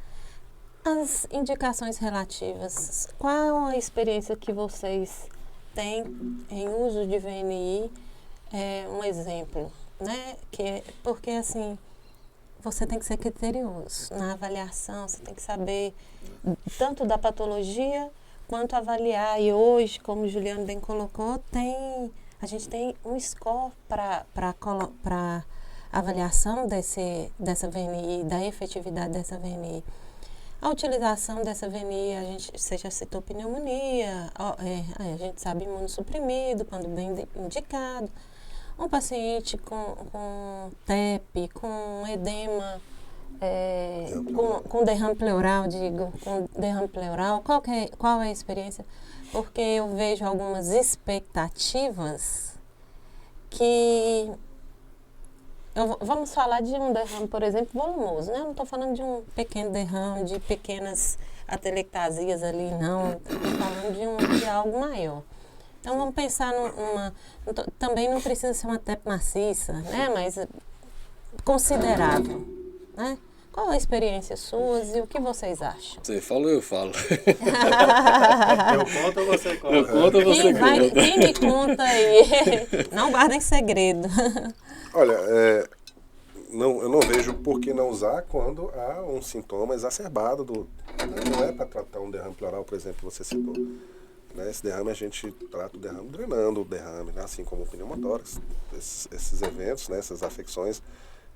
as indicações relativas. Qual a experiência que vocês têm em uso de VNI? Um exemplo, né? Porque, assim, você tem que ser criterioso na avaliação, você tem que saber tanto da patologia quanto avaliar. E hoje, como o Juliano bem colocou, a gente tem um score para avaliação dessa VNI, da efetividade dessa VNI. A utilização dessa VNI, você já citou pneumonia, a gente sabe imunossuprimido, quando bem indicado. Um paciente com TEP, com edema, com derrame pleural, qual é a experiência? Porque eu vejo algumas expectativas que... vamos falar de um derrame, por exemplo, volumoso, né? Eu não estou falando de um pequeno derrame, de pequenas atelectasias ali, não. Estou falando de algo maior. Então, vamos pensar também não precisa ser uma TEP maciça, né? Mas considerável, né? Qual a experiência suas e o que vocês acham? Você fala ou eu falo? Eu conto ou você conta? Eu conto ou você conta? Quem me conta aí? Não guardem segredo. Olha, eu não vejo por que não usar quando há um sintoma exacerbado não é para tratar um derrame pleural, por exemplo, que você citou. Né? Esse derrame, a gente trata o derrame drenando o derrame, né? Assim como o pneumotórax. Esses eventos, né? Essas afecções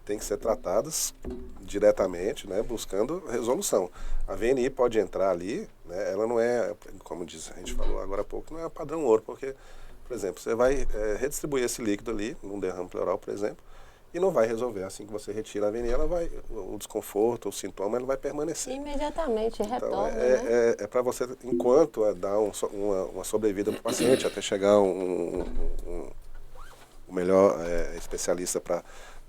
têm que ser tratadas diretamente, né? Buscando resolução. A VNI pode entrar ali, né? Ela não é, como a gente falou agora há pouco, não é padrão ouro, porque, por exemplo, você vai redistribuir esse líquido ali, num derrame pleural, por exemplo, e não vai resolver. Assim que você retira a VNI, o desconforto, o sintoma, ele vai permanecer. Imediatamente, retorna, então, é para você, enquanto dar uma sobrevida para o paciente, até chegar o melhor especialista para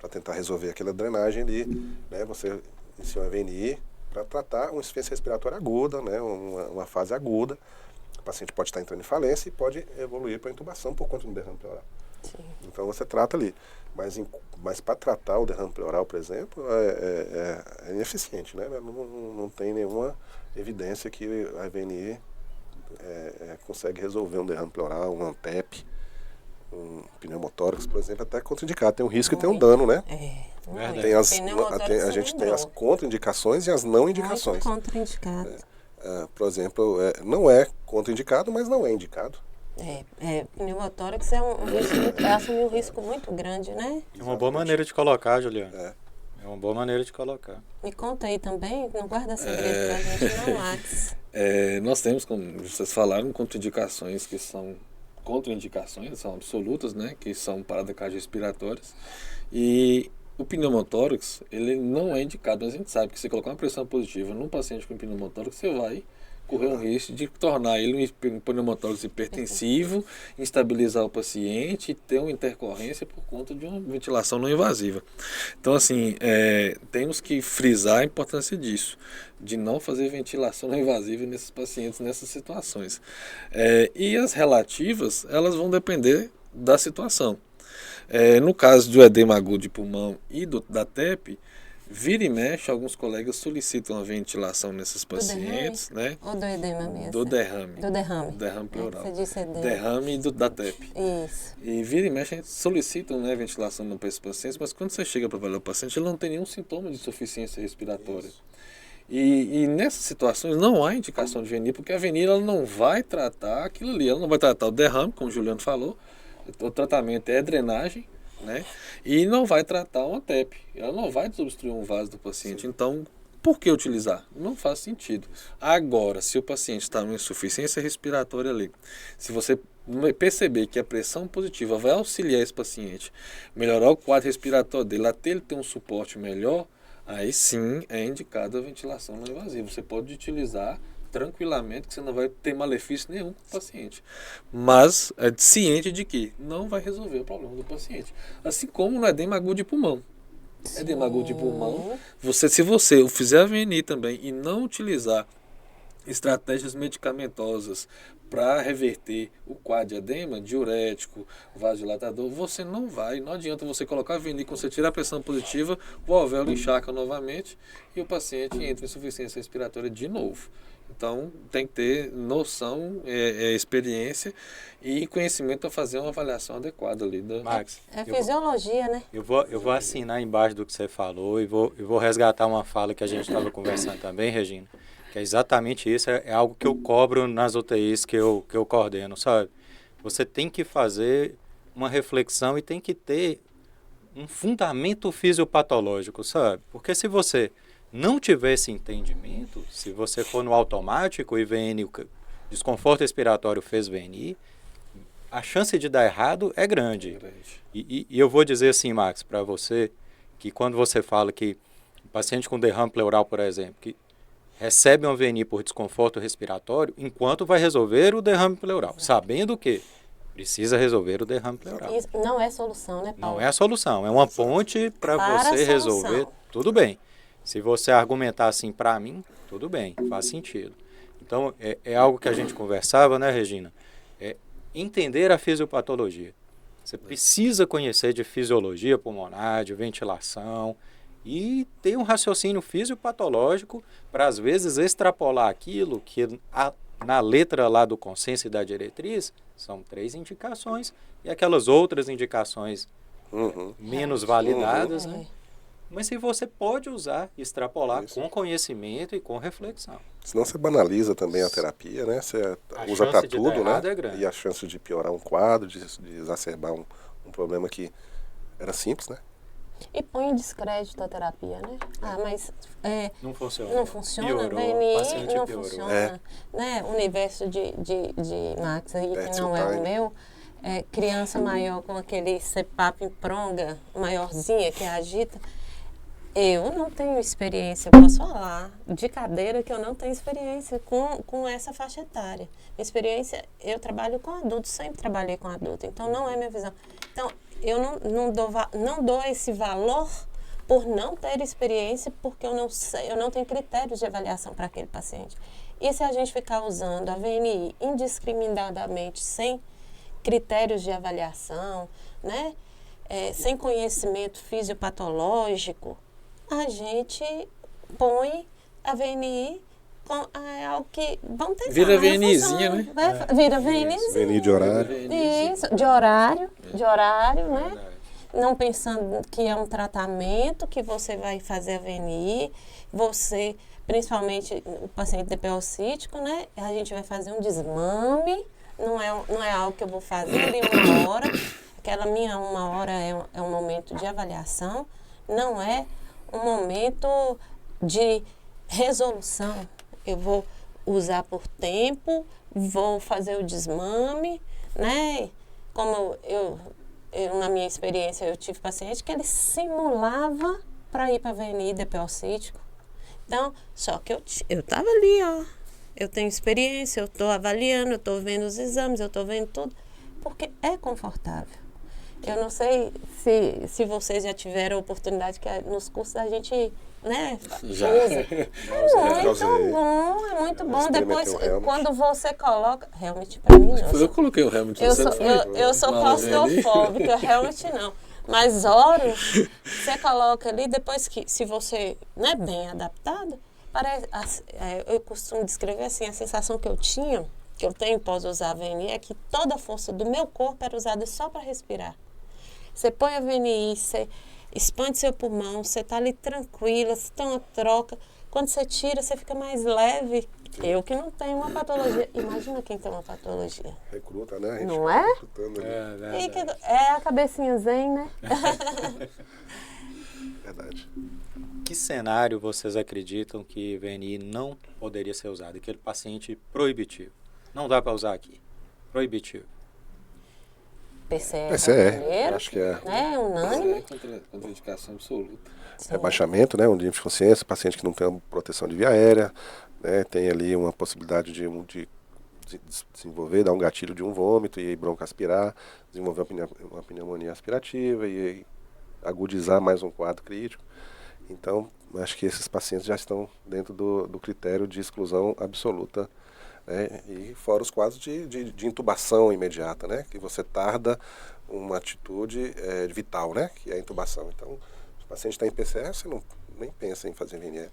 tentar resolver aquela drenagem ali, né? Você inicia uma VNI para tratar uma insuficiência respiratória aguda, né? Uma fase aguda. O paciente pode estar entrando em falência e pode evoluir para intubação por conta do derrame pleural. Sim. Então você trata ali. Mas para tratar o derrame pleural, por exemplo, é ineficiente, né? Não tem nenhuma evidência que a VNI consegue resolver um derrame pleural, um ANTEP, um pneumotórax, por exemplo, até contraindicado. Tem um risco e tem um dano, né? A gente tem as contraindicações e as não indicações. Muito contraindicado. Por exemplo, não é contraindicado, mas não é indicado. Pneumotórax assumir um risco muito grande, né? É uma boa maneira de colocar, Juliana. É uma boa maneira de colocar. Me conta aí também, não guarda segredo pra gente, não, Max. Nós temos, como vocês falaram, contraindicações que são contraindicações, são absolutas, né? Que são paradas cardiorrespiratórias. E o pneumotórax, ele não é indicado, mas a gente sabe que se colocar uma pressão positiva num paciente com pneumotórax, você vai correr um risco de tornar ele um pneumotórax hipertensivo, instabilizar o paciente e ter uma intercorrência por conta de uma ventilação não invasiva. Então, assim, temos que frisar a importância disso, de não fazer ventilação não invasiva nesses pacientes, nessas situações. E as relativas, elas vão depender da situação. No caso do edema agudo de pulmão e da TEP, vira e mexe, alguns colegas solicitam a ventilação nesses pacientes, né? Ou do edema mesmo? Do derrame. Do derrame. Derrame pleural. Você disse edema. Derrame e da TEP. Isso. E vira e mexe, a gente solicitam, né, ventilação para esses pacientes, mas quando você chega para avaliar o paciente, ele não tem nenhum sintoma de insuficiência respiratória. E nessas situações não há indicação de VNI, porque a VNI ela não vai tratar aquilo ali, ela não vai tratar o derrame, como o Juliano falou, o tratamento é drenagem, né? E não vai tratar uma TEP, ela não vai desobstruir um vaso do paciente. Sim. Então, por que utilizar? Não faz sentido. Agora, se o paciente está com insuficiência respiratória ali, se você perceber que a pressão positiva vai auxiliar esse paciente, melhorar o quadro respiratório dele, até ele ter um suporte melhor, aí sim é indicado a ventilação não invasiva. Você pode utilizar tranquilamente, que você não vai ter malefício nenhum com o paciente. Mas é ciente de que não vai resolver o problema do paciente. Assim como no edema agudo de pulmão. Sim. Edema agudo de pulmão, se você fizer a VNI também e não utilizar estratégias medicamentosas para reverter o quadro de edema, diurético, vasodilatador, você não adianta você colocar a VNI, quando você tirar a pressão positiva, o alvéolo encharca novamente e o paciente entra em insuficiência respiratória de novo. Então, tem que ter noção, experiência e conhecimento para fazer uma avaliação adequada ali. Max, fisiologia, né? Eu vou assinar embaixo do que você falou e vou resgatar uma fala que a gente estava conversando também, Regina, que é exatamente isso, é algo que eu cobro nas UTIs que eu coordeno, sabe? Você tem que fazer uma reflexão e tem que ter um fundamento fisiopatológico, sabe? Porque se você não tiver esse entendimento, se você for no automático e VNI, desconforto respiratório fez VNI, a chance de dar errado é grande. E eu vou dizer assim, Max, para você, que quando você fala que o paciente com derrame pleural, por exemplo, que recebe uma VNI por desconforto respiratório, enquanto vai resolver o derrame pleural, sabendo que precisa resolver o derrame pleural. Isso não é solução, né, Paulo? Não é a solução, é uma ponte para você resolver. Tudo bem. Se você argumentar assim para mim, tudo bem, faz sentido. Então, é algo que a gente conversava, né, Regina? É entender a fisiopatologia. Você precisa conhecer de fisiologia pulmonar, de ventilação e ter um raciocínio fisiopatológico para, às vezes, extrapolar aquilo que na letra lá do consenso e da diretriz são 3 indicações e aquelas outras indicações menos validadas, né? Mas se você pode usar, extrapolar com conhecimento e com reflexão. Senão você banaliza também a terapia, né? Você usa para tudo, né? É grande. E a chance de piorar um quadro, de exacerbar um problema que era simples, né? E põe em descrédito a terapia, né? Ah, mas não funciona. Não funciona, Piorou, VNI não piorou. funciona. Né? O universo de Max aí, que não é o meu, criança maior com aquele CPAP em pronga, maiorzinha, que agita. Eu não tenho experiência, eu posso falar de cadeira que eu não tenho experiência com essa faixa etária. Minha experiência, eu trabalho com adultos, sempre trabalhei com adulto, então não é minha visão. Então, eu não dou esse valor por não ter experiência, porque eu não sei, eu não tenho critérios de avaliação para aquele paciente. E se a gente ficar usando a VNI indiscriminadamente, sem critérios de avaliação, né? Sem conhecimento fisiopatológico, a gente põe a VNI com algo que... Vamos tentar. Vira VNIzinha, né? Vira VNIzinha. VNI de horário. Isso, de horário, né? Não pensando que é um tratamento, que você vai fazer a VNI, você, principalmente o paciente DPO-cítico, né? A gente vai fazer um desmame, não é algo que eu vou fazer em 1 hora, aquela minha 1 hora é um momento de avaliação, não é um momento de resolução. Eu vou usar por tempo, vou fazer o desmame, né? Como eu na minha experiência, eu tive paciente que ele simulava para ir para a VNI DPO-cítico. Então, só que eu estava ali, ó. Eu tenho experiência, eu estou avaliando, eu estou vendo os exames, eu estou vendo tudo, porque é confortável. Eu não sei se vocês já tiveram a oportunidade que nos cursos a gente, né, já usa. É muito bom. Depois, quando você coloca... Helmet para mim não. Eu coloquei o helmet. Eu sou claustrofóbica, helmet não. Mas óleo, você coloca ali, depois que, se você não é bem adaptado, eu costumo descrever assim, a sensação que eu tinha, que eu tenho pós usar a VNI, é que toda a força do meu corpo era usada só para respirar. Você põe a VNI, você expande seu pulmão, você está ali tranquila, você tem uma troca. Quando você tira, você fica mais leve. Eu que não tenho uma patologia. Imagina quem tem uma patologia. Recruta, né? Não é? É a cabecinha zen, né? Verdade. Que cenário vocês acreditam que VNI não poderia ser usado? Aquele paciente proibitivo. Não dá para usar aqui. Proibitivo. PCE, acho que é. Unânime. Contraindicação absoluta. Rebaixamento, né? Um nível de consciência, paciente que não tem proteção de via aérea, né? Tem ali uma possibilidade de desenvolver, dar um gatilho de um vômito e aí broncoaspirar, desenvolver uma pneumonia aspirativa e aí agudizar mais um quadro crítico. Então, acho que esses pacientes já estão dentro do critério de exclusão absoluta. Né? E fora os quadros de intubação imediata, né? Que você tarda uma atitude vital, né? Que é a intubação. Então, se o paciente está em PCE, você nem pensa em fazer VNE.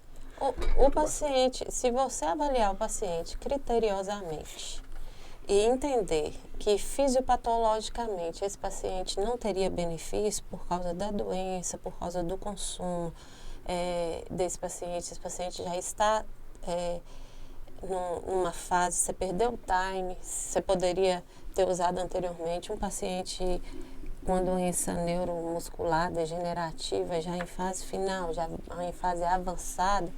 O paciente, se você avaliar o paciente criteriosamente e entender que fisiopatologicamente esse paciente não teria benefício por causa da doença, por causa do consumo desse paciente, esse paciente já está numa fase, você perdeu o time, você poderia ter usado anteriormente um paciente com a doença neuromuscular degenerativa, já em fase final, já em fase avançada,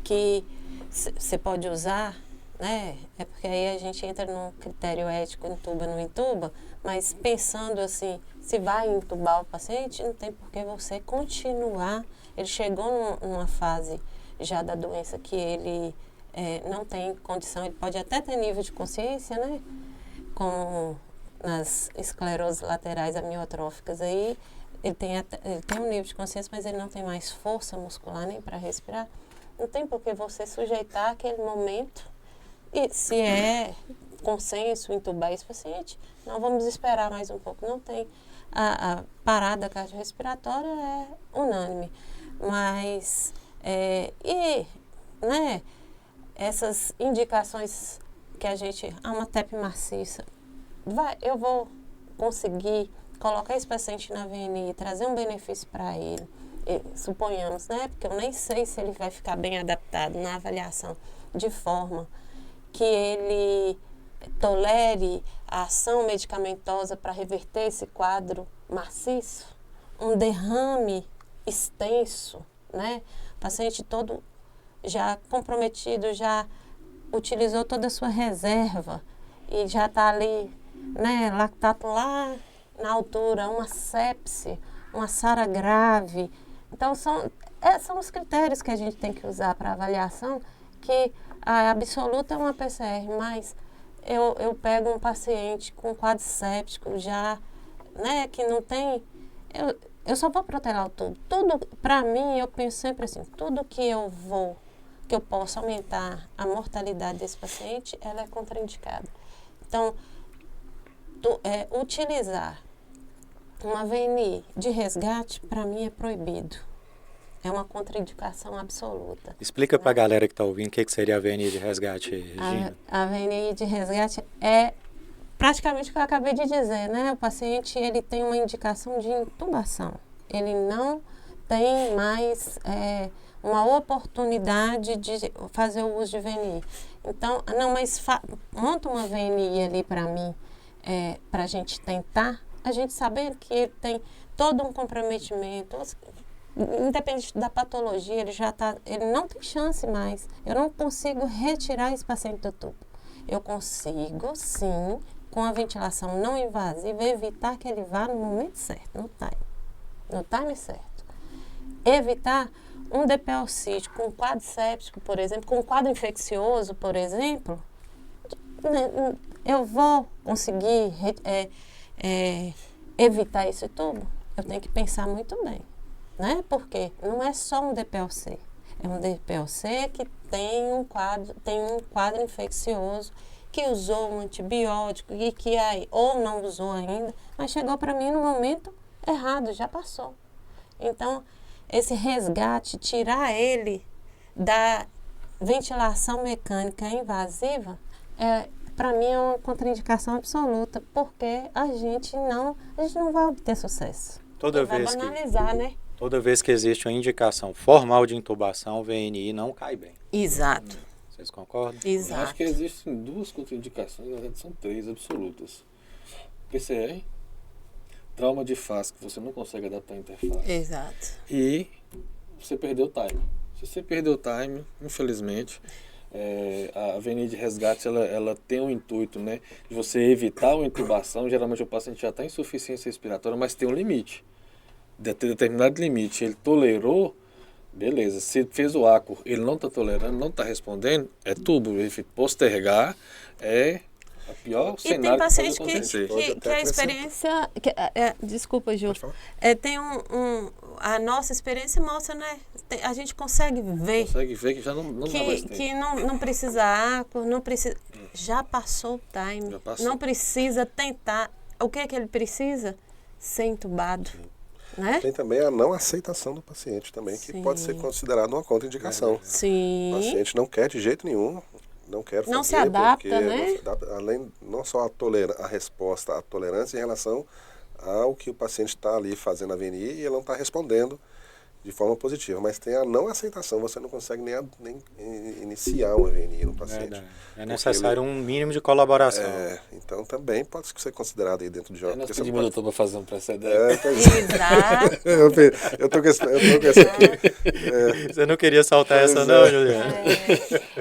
que você pode usar, né? É porque aí a gente entra num critério ético, intuba, não intuba, mas pensando assim, se vai entubar o paciente, não tem por que você continuar. Ele chegou numa fase já da doença que ele não tem condição, ele pode até ter nível de consciência, né? Como nas escleroses laterais amiotróficas aí, ele tem um nível de consciência, mas ele não tem mais força muscular nem para respirar. Não tem por que você sujeitar aquele momento, e se é consenso entubar esse paciente, não vamos esperar mais um pouco. Não tem. A parada cardiorrespiratória é unânime, mas né, essas indicações que a gente, uma TEP maciça, eu vou conseguir colocar esse paciente na VNI e trazer um benefício para ele, suponhamos, né, porque eu nem sei se ele vai ficar bem adaptado na avaliação, de forma que ele tolere a ação medicamentosa para reverter esse quadro maciço, um derrame extenso, né? O paciente todo já comprometido, já utilizou toda a sua reserva e já está ali, né, lactato lá na altura, uma sepse, uma SARA grave. Então, são os critérios que a gente tem que usar para avaliação, que a absoluta é uma PCR, mas eu pego um paciente com quadro séptico já, né, que não tem... Eu só vou protelar o tubo. Tudo, para mim, eu penso sempre assim, tudo que eu posso aumentar a mortalidade desse paciente, ela é contraindicada. Então, utilizar uma VNI de resgate, para mim, é proibido. É uma contraindicação absoluta. Explica para a galera que está ouvindo o que seria a VNI de resgate, Regina. A VNI de resgate é praticamente o que eu acabei de dizer, né? O paciente, ele tem uma indicação de intubação. Ele não tem mais uma oportunidade de fazer o uso de VNI. Então, não, mas monta uma VNI ali para mim, para a gente tentar, a gente sabendo que ele tem todo um comprometimento, independente da patologia, ele não tem chance mais. Eu não consigo retirar esse paciente do tubo. Eu consigo, sim, com a ventilação não invasiva, evitar que ele vá no momento certo, no time certo. Evitar um DPLCite com quadro séptico, por exemplo, com quadro infeccioso, por exemplo, eu vou conseguir evitar esse tubo? Eu tenho que pensar muito bem, né? Porque não é só um DPLC, é um DPLC que tem um quadro infeccioso, que usou um antibiótico e que ou não usou ainda, mas chegou para mim no momento errado, já passou. Então, esse resgate, tirar ele da ventilação mecânica invasiva, para mim é uma contraindicação absoluta, porque a gente não vai obter sucesso. Vai banalizar, né? Toda vez que existe uma indicação formal de intubação, o VNI não cai bem. Exato. Vocês concordam? Exato. Eu acho que existem duas contraindicações, na verdade são três absolutas. PCR, trauma de face, que você não consegue adaptar a interface. Exato. E você perdeu o time. Se você perdeu o time, infelizmente, a VNI de resgate ela tem um intuito, né, de você evitar uma intubação. Geralmente o paciente já está em insuficiência respiratória, mas tem um limite. De ter determinado limite, ele tolerou, beleza. Se fez o ACO, ele não está tolerando, não está respondendo, é tubo. Postergar é o pior cenário que pode acontecer. Que a experiência... desculpa, Gil. A nossa experiência mostra, né? A gente consegue ver. Consegue ver que já não dá mais tempo. Que não precisa ACO, não precisa... Já passou o time. Não precisa tentar. O que é que ele precisa? Ser entubado. Né? Tem também a não aceitação do paciente também, que pode ser considerado uma contraindicação. Sim. O paciente não quer de jeito nenhum, não quer fazer, não se adapta, né? Não se adapta, além, não só a resposta, a tolerância em relação ao que o paciente está ali fazendo a VNI e ele não está respondendo. de forma positiva, mas tem a não aceitação, você não consegue nem iniciar uma VNI no paciente. Verdade. É necessário um mínimo de colaboração. Então também pode ser considerado aí dentro de Nós pedimos o doutor para fazer um precedente. Exato. eu tô com esse aqui. Você não queria saltar essa não, Juliana?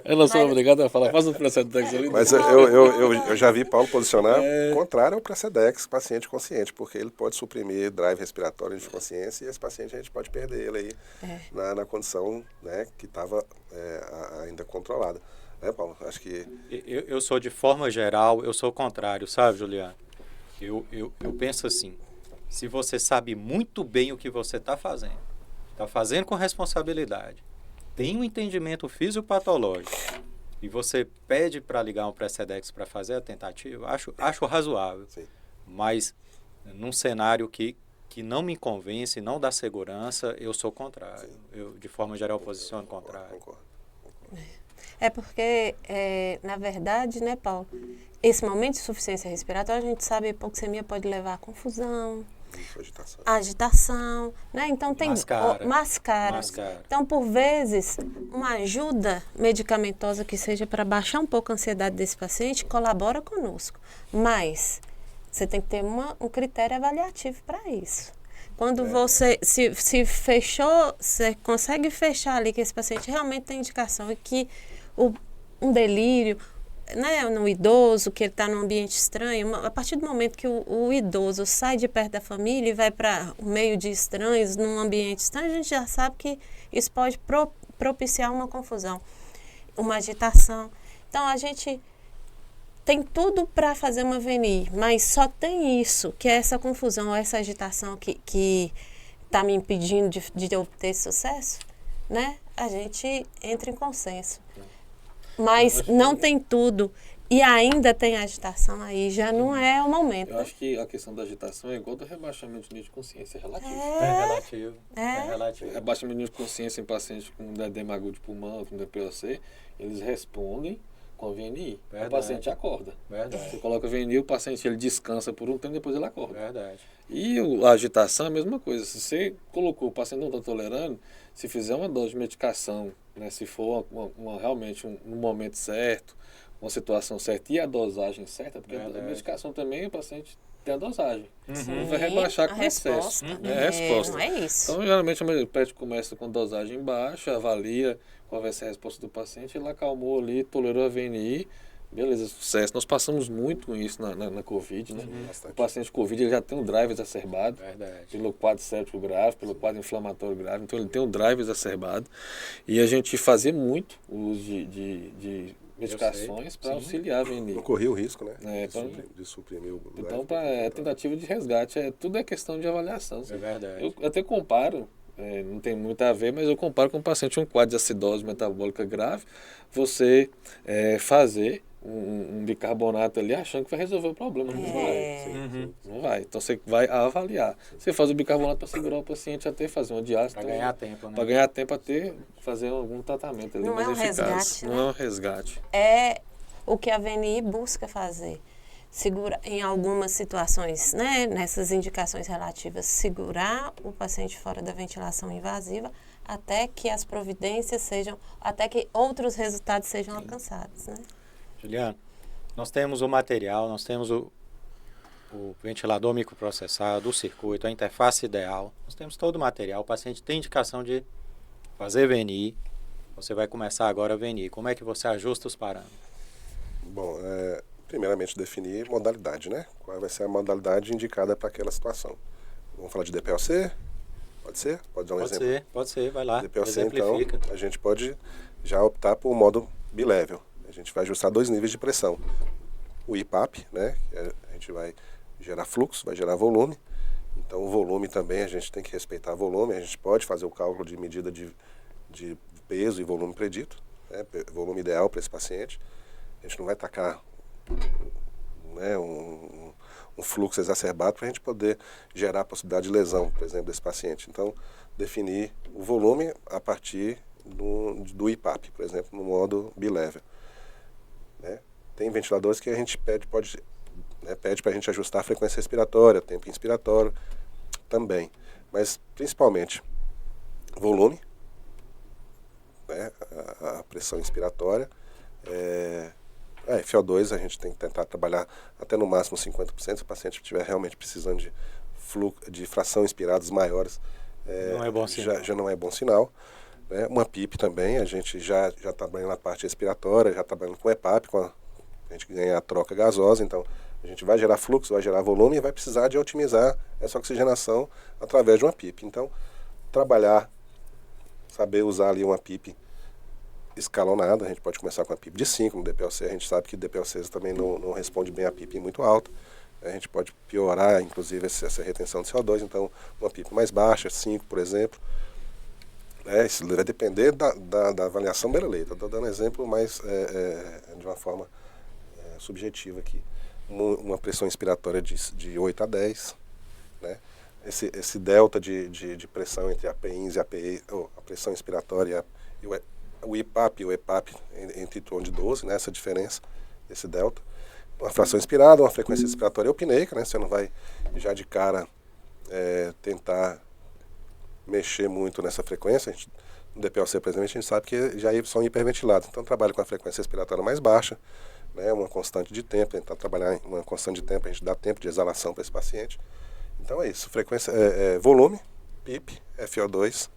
Eu não sou obrigado a falar, faz um precedente ali. Mas eu já vi Paulo posicionar contrário ao Precedex, paciente consciente, porque ele pode suprimir drive respiratório de consciência e esse paciente a gente pode perder ele aí na condição, né, que estava ainda controlada. Né, Paulo? Acho que... Eu sou, de forma geral, eu sou o contrário, sabe, Juliano? Eu penso assim, se você sabe muito bem o que você está fazendo com responsabilidade, tem um entendimento fisiopatológico e você pede para ligar um Precedex para fazer a tentativa, acho razoável. Sim. Mas num cenário que não me convence, não dá segurança, eu sou contrário. Eu, de forma geral, posiciono contrário. Concordo. É porque, na verdade, né, Paulo, esse momento de insuficiência respiratória, a gente sabe que a hipoxemia pode levar a confusão, agitação, né? Então tem mascara. Então, por vezes, uma ajuda medicamentosa que seja para baixar um pouco a ansiedade desse paciente colabora conosco. Mas você tem que ter um critério avaliativo para isso. Quando você se fechou, você consegue fechar ali que esse paciente realmente tem indicação e que um delírio, né, no idoso, que ele está num ambiente estranho, a partir do momento que o idoso sai de perto da família e vai para o meio de estranhos, num ambiente estranho, a gente já sabe que isso pode propiciar uma confusão, uma agitação. Então, a gente tem tudo para fazer uma VNI, mas só tem isso, que é essa confusão, essa agitação que está me impedindo de obter sucesso, né? A gente entra em consenso. Mas não tem tudo e ainda tem agitação, aí já não é o momento. Eu acho que a questão da agitação é igual do rebaixamento de nível de consciência, é relativo. É relativo. O rebaixamento de nível de consciência em pacientes com edema agudo de pulmão, com DPOC, eles respondem com a VNI. O paciente acorda. Verdade. Você coloca a VNI, o paciente ele descansa por um tempo, depois ele acorda. Verdade. E a agitação é a mesma coisa. Se você colocou, o paciente não está tolerando, se fizer uma dose de medicação, né, se for realmente no momento certo, uma situação certa e a dosagem certa, porque a medicação também o paciente tem a dosagem. Não vai rebaixar com excesso. É a resposta. Não é isso. Então, geralmente, o médico começa com dosagem baixa, avalia qual vai ser a resposta do paciente, ele acalmou ali, tolerou a VNI, beleza, sucesso. Nós passamos muito com isso na Covid, né? O paciente Covid ele já tem um drive exacerbado, pelo quadro séptico grave, pelo quadro inflamatório grave, então ele tem um drive exacerbado. E a gente fazia muito uso de medicações para auxiliar a VNI. Não corria o risco, né? De suprimir o drive. Então, a tentativa de resgate, tudo é questão de avaliação. É verdade. Eu até comparo, não tem muito a ver, mas eu comparo com um paciente um quadro de acidose metabólica grave, você fazer um bicarbonato ali achando que vai resolver o problema. Não vai. Não vai. Então você vai avaliar. Você faz o bicarbonato para segurar o paciente até fazer uma diálise. Para ganhar tempo, né? Para ganhar tempo até fazer algum tratamento ali mais eficaz. Resgate, não né? é um resgate. É o que a VNI busca fazer. Segura, em algumas situações, né, nessas indicações relativas, segurar o paciente fora da ventilação invasiva até que as providências até que outros resultados sejam alcançados, né? Juliano, nós temos o material, nós temos o ventilador microprocessado, o circuito, a interface ideal, nós temos todo o material, o paciente tem indicação de fazer VNI, você vai começar agora a VNI, como é que você ajusta os parâmetros? Bom, primeiramente definir modalidade, né? Qual vai ser a modalidade indicada para aquela situação. Vamos falar de DPOC? Pode ser? Pode dar um exemplo? Pode ser, vai lá, DPOC, então, a gente pode já optar por um modo bilevel. A gente vai ajustar 2 níveis de pressão. O IPAP, né? A gente vai gerar fluxo, vai gerar volume. Então, o volume também, a gente tem que respeitar o volume. A gente pode fazer o cálculo de medida de peso e volume predito, né? Volume ideal para esse paciente. A gente não vai tacar, né, um fluxo exacerbado para a gente poder gerar a possibilidade de lesão, por exemplo, desse paciente. Então, definir o volume a partir do IPAP, por exemplo, no modo bilevel. Né? Tem ventiladores que a gente pede para a gente ajustar a frequência respiratória, tempo inspiratório também. Mas, principalmente, volume, né, a pressão inspiratória. FO2 a gente tem que tentar trabalhar até no máximo 50%. Se o paciente estiver realmente precisando de fração inspirados maiores, não é bom sinal. Já não é bom sinal. Né? Uma PIP também, a gente já trabalha na parte respiratória, já trabalhando com EPAP, a gente ganha a troca gasosa, então a gente vai gerar fluxo, vai gerar volume e vai precisar de otimizar essa oxigenação através de uma PIP. Então, trabalhar, saber usar ali uma PIP escalonada, a gente pode começar com a PIP de 5 no DPLC, a gente sabe que DPLC também não responde bem a PIP muito alta, a gente pode piorar, inclusive, essa retenção de CO2, então uma PIP mais baixa, 5, por exemplo. Isso vai depender da avaliação brasileira. Estou dando exemplo mais de uma forma subjetiva aqui. Uma pressão inspiratória de 8 a 10, né? Esse delta de pressão entre a P1 e a PE, a pressão inspiratória e o IPAP e o EPAP entre em torno de 12, né? Essa diferença, esse delta. Uma fração inspirada, uma frequência respiratória eupneica, né? Você não vai já de cara tentar mexer muito nessa frequência. No DPLC, por exemplo, a gente sabe que já são hiperventilados. Então, trabalha com a frequência respiratória mais baixa, né, uma constante de tempo. Tentar trabalhar em uma constante de tempo, a gente dá tempo de exalação para esse paciente. Então, é isso. Frequência, volume, PIP, FO2.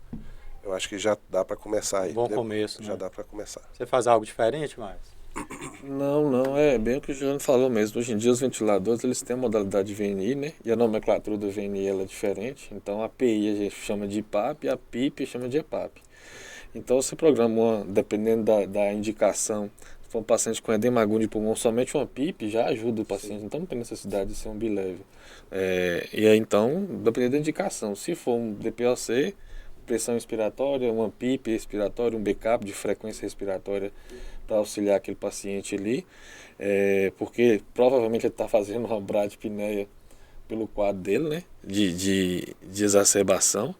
Eu acho que já dá para começar aí. Bom começo, já né? dá para começar. Você faz algo diferente, Marcos? Não, é bem o que o Juliano falou mesmo. Hoje em dia os ventiladores, eles têm a modalidade de VNI, né? E a nomenclatura do VNI ela é diferente. Então a PI a gente chama de IPAP e a PIP chama de EPAP. Então você programa, dependendo da indicação, se for um paciente com edema agudo de pulmão, somente uma PIP já ajuda o paciente. Sim. Então não tem necessidade de ser um bilevel. E aí então, dependendo da indicação, se for um DPLC, pressão inspiratória, uma PIP respiratória, um backup de frequência respiratória para auxiliar aquele paciente ali, porque provavelmente ele está fazendo uma bradipneia pelo quadro dele, né, de exacerbação,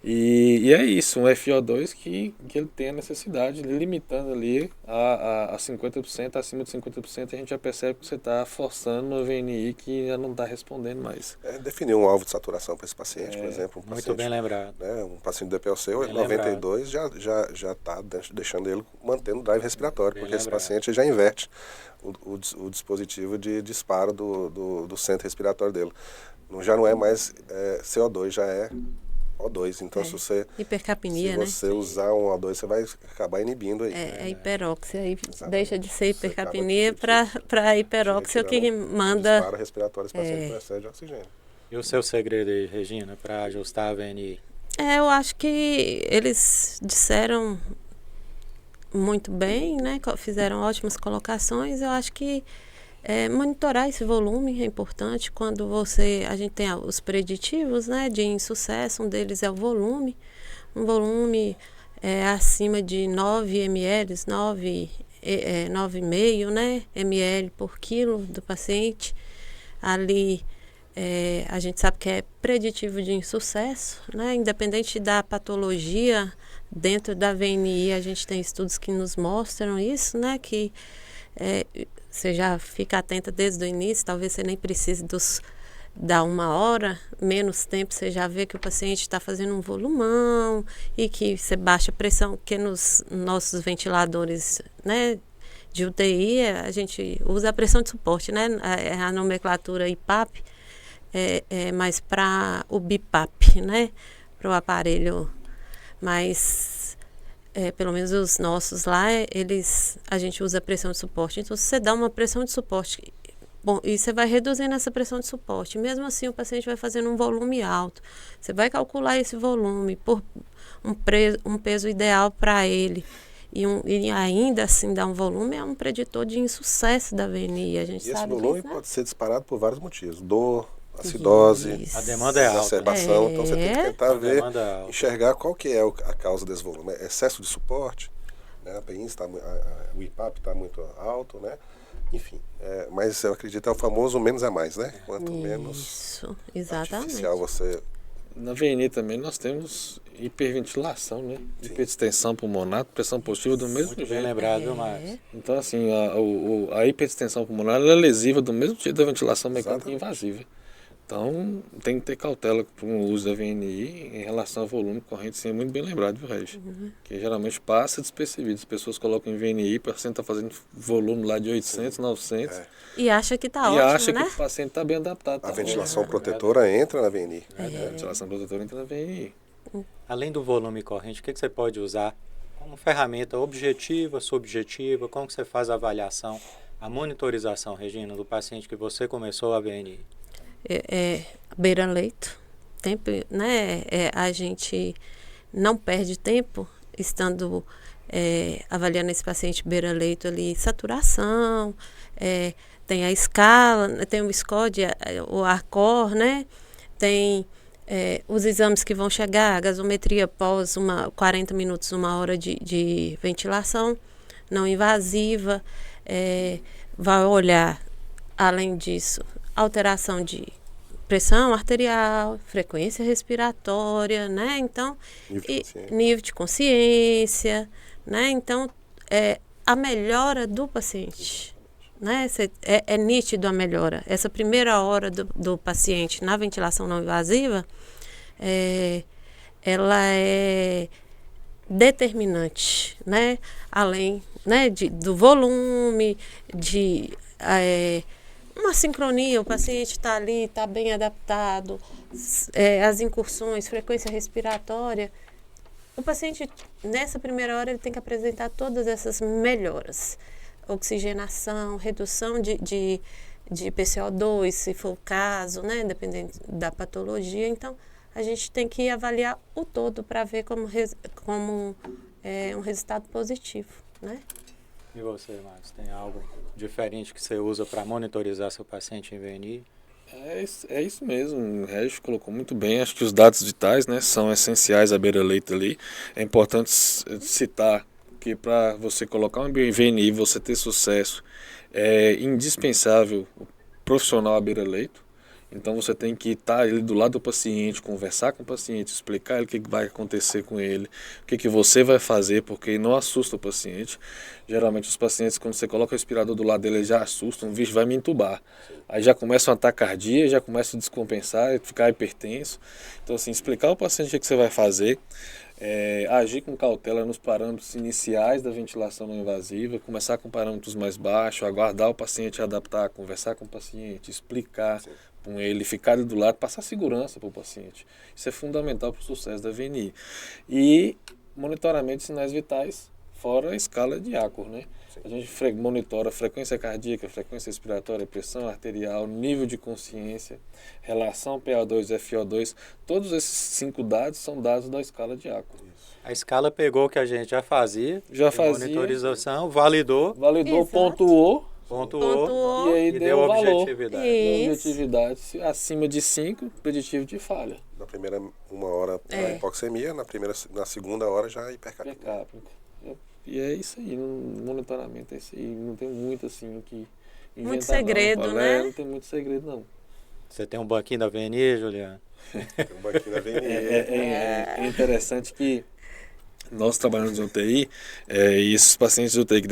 e é isso, um FO2 que ele tem a necessidade, limitando ali a 50%, acima de 50% a gente já percebe que você está forçando uma VNI que já não está respondendo mais. Definir um alvo de saturação para esse paciente, por exemplo. Um muito bem lembrado. Um paciente do DPLC, 92, já está deixando ele mantendo o drive respiratório, porque esse paciente já inverte o dispositivo de disparo do centro respiratório dele. Já não é mais CO2, já é O2, então se você usar um O2, você vai acabar inibindo aí. É hiperóxia, aí deixa de ser hipercapnia para hiperóxia, que manda... Disparo respiratório, esse paciente precisa de oxigênio. E o seu segredo aí, Regina, para ajustar a VNI? Eu acho que eles disseram muito bem, né? Fizeram ótimas colocações. Eu acho que monitorar esse volume é importante. Quando a gente tem os preditivos, né, de insucesso, um deles é o volume. Um volume acima de 9 ml, 9,5, né, ml por quilo do paciente. Ali a gente sabe que é preditivo de insucesso, né, independente da patologia. Dentro da VNI a gente tem estudos que nos mostram isso, né, que você já fica atenta desde o início, talvez você nem precise dar 1 hora, menos tempo você já vê que o paciente está fazendo um volumão e que você baixa a pressão, que nos nossos ventiladores, né, de UTI a gente usa a pressão de suporte, né, a nomenclatura IPAP mais para o BIPAP, né, para o aparelho, mas pelo menos os nossos lá, a gente usa a pressão de suporte. Então, se você dá uma pressão de suporte, bom, e você vai reduzindo essa pressão de suporte, mesmo assim o paciente vai fazendo um volume alto. Você vai calcular esse volume por um peso ideal para ele. E ainda assim dar um volume é um preditor de insucesso da VNI. A gente sabe esse volume disso, né? pode ser disparado por vários motivos. Dor, acidose, a demanda é alta, exacerbação, então você tem que tentar enxergar qual que é a causa desse volume. É excesso de suporte, né? A PI o IPAP está muito alto, né? Enfim, mas eu acredito que é o famoso menos é mais, né? Quanto menos artificial você... Na VNI também nós temos hiperventilação, né? Sim. Hiperdistensão pulmonar, pressão positiva do mesmo jeito. Bem lembrado, viu, Marcos? Então, assim, a hiperdistensão pulmonar é lesiva do mesmo jeito da ventilação mecânica invasiva. Então, tem que ter cautela com o uso da VNI em relação ao volume corrente, sim, é muito bem lembrado, viu, Regi? Que geralmente passa despercebido. As pessoas colocam em VNI, o paciente está fazendo volume lá de 800, 900, E acha que tá e ótimo, acha né? que o paciente está bem adaptado. A Tá ventilação protetora entra na VNI. A ventilação protetora entra na VNI. Além do volume corrente, o que você pode usar como ferramenta objetiva, subjetiva? Como que você faz a avaliação, a monitorização, Regina, do paciente que você começou a VNI? Beira-leito, tempo, né? A gente não perde tempo estando avaliando esse paciente beira-leito ali, saturação, tem a escala, tem o SCOD, o ARCOR, né? Tem os exames que vão chegar, a gasometria após 40 minutos, 1 hora de ventilação não invasiva, vai olhar, além disso, alteração de pressão arterial, frequência respiratória, né? Então, nível de consciência, né? Então, a melhora do paciente, né? É nítido a melhora. Essa primeira hora do paciente na ventilação não invasiva, ela é determinante, né? Além, né, do volume, uma sincronia, o paciente está ali, está bem adaptado, as incursões, frequência respiratória. O paciente, nessa primeira hora, ele tem que apresentar todas essas melhoras. Oxigenação, redução de PCO2, se for o caso, né, dependendo da patologia. Então, a gente tem que avaliar o todo para ver como um resultado positivo, né? E você, Marcos, tem algo diferente que você usa para monitorizar seu paciente em VNI? É isso mesmo, o Regis colocou muito bem. Acho que os dados vitais, né, são essenciais à beira-leito ali. É importante citar que para você colocar um VNI e você ter sucesso, é indispensável o profissional à beira-leito. Então você tem que estar ali do lado do paciente, conversar com o paciente, explicar ele o que vai acontecer com ele, o que você vai fazer, porque não assusta o paciente. Geralmente os pacientes, quando você coloca o respirador do lado dele, eles já assustam, o bicho vai me entubar. Aí já começa um ataque cardíaco, já começa a descompensar, ficar hipertenso. Então assim, explicar ao paciente o que você vai fazer, agir com cautela nos parâmetros iniciais da ventilação não invasiva, começar com parâmetros mais baixos, aguardar o paciente adaptar, conversar com o paciente, explicar com ele, ficar do lado, passar segurança para o paciente. Isso é fundamental para o sucesso da VNI. E monitoramento de sinais vitais, fora a escala de Acor, né? A gente monitora frequência cardíaca, frequência respiratória, pressão arterial, nível de consciência, relação PO2 FO2. Todos esses 5 dados são dados da escala de Acor. A escala pegou o que a gente já fazia, monitorização, validou, pontuou, pontuou e aí deu o valor. objetividade. Deu objetividade. Acima de 5, preditivo de falha. Na primeira 1 hora a hipoxemia, na segunda hora já a hipercapnia. E é isso aí, no monitoramento é isso aí. Não tem muito assim que inventar. Muito segredo, não, né? Não tem muito segredo, não. Você tem um banquinho da VNI, Juliano? Tem um banquinho da VNI. É interessante que nós trabalhamos em UTI, e esses pacientes de UTI que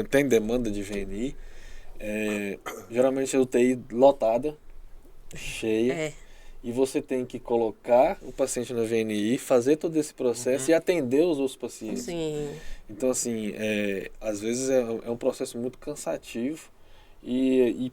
tem demanda de VNI, geralmente a UTI lotada, cheia, e você tem que colocar o paciente na VNI, fazer todo esse processo e atender os outros pacientes. Sim. Então, assim, às vezes é um processo muito cansativo e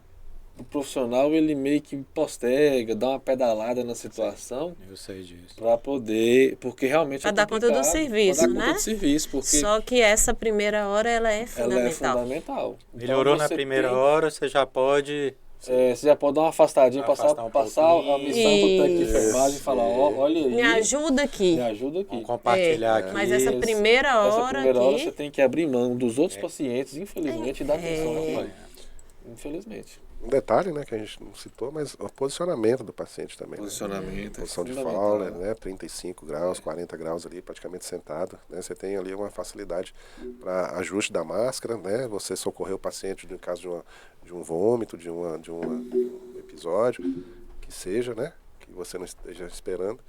o profissional, ele meio que posterga, dá uma pedalada na situação. Eu sei disso. Para poder, porque realmente para dar conta do serviço, né? Conta do serviço, porque só que essa primeira hora ela é fundamental. Ela é fundamental. Melhorou na primeira hora, você já pode... você já pode dar uma afastadinha, passar a missão para o técnico de enfermagem e falar, olha aí. Me ajuda aqui. Vamos compartilhar aqui. Mas essa primeira hora você tem que abrir mão dos outros pacientes, infelizmente, e dar atenção aqui. Infelizmente. Um detalhe, né, que a gente não citou, mas o posicionamento do paciente também. Posicionamento. Né? Posição de Fowler, né, 35 graus, 40 graus ali, praticamente sentado. Né? Você tem ali uma facilidade para ajuste da máscara, né? Você socorrer o paciente no caso de um vômito, de um episódio, que seja, né, que você não esteja esperando.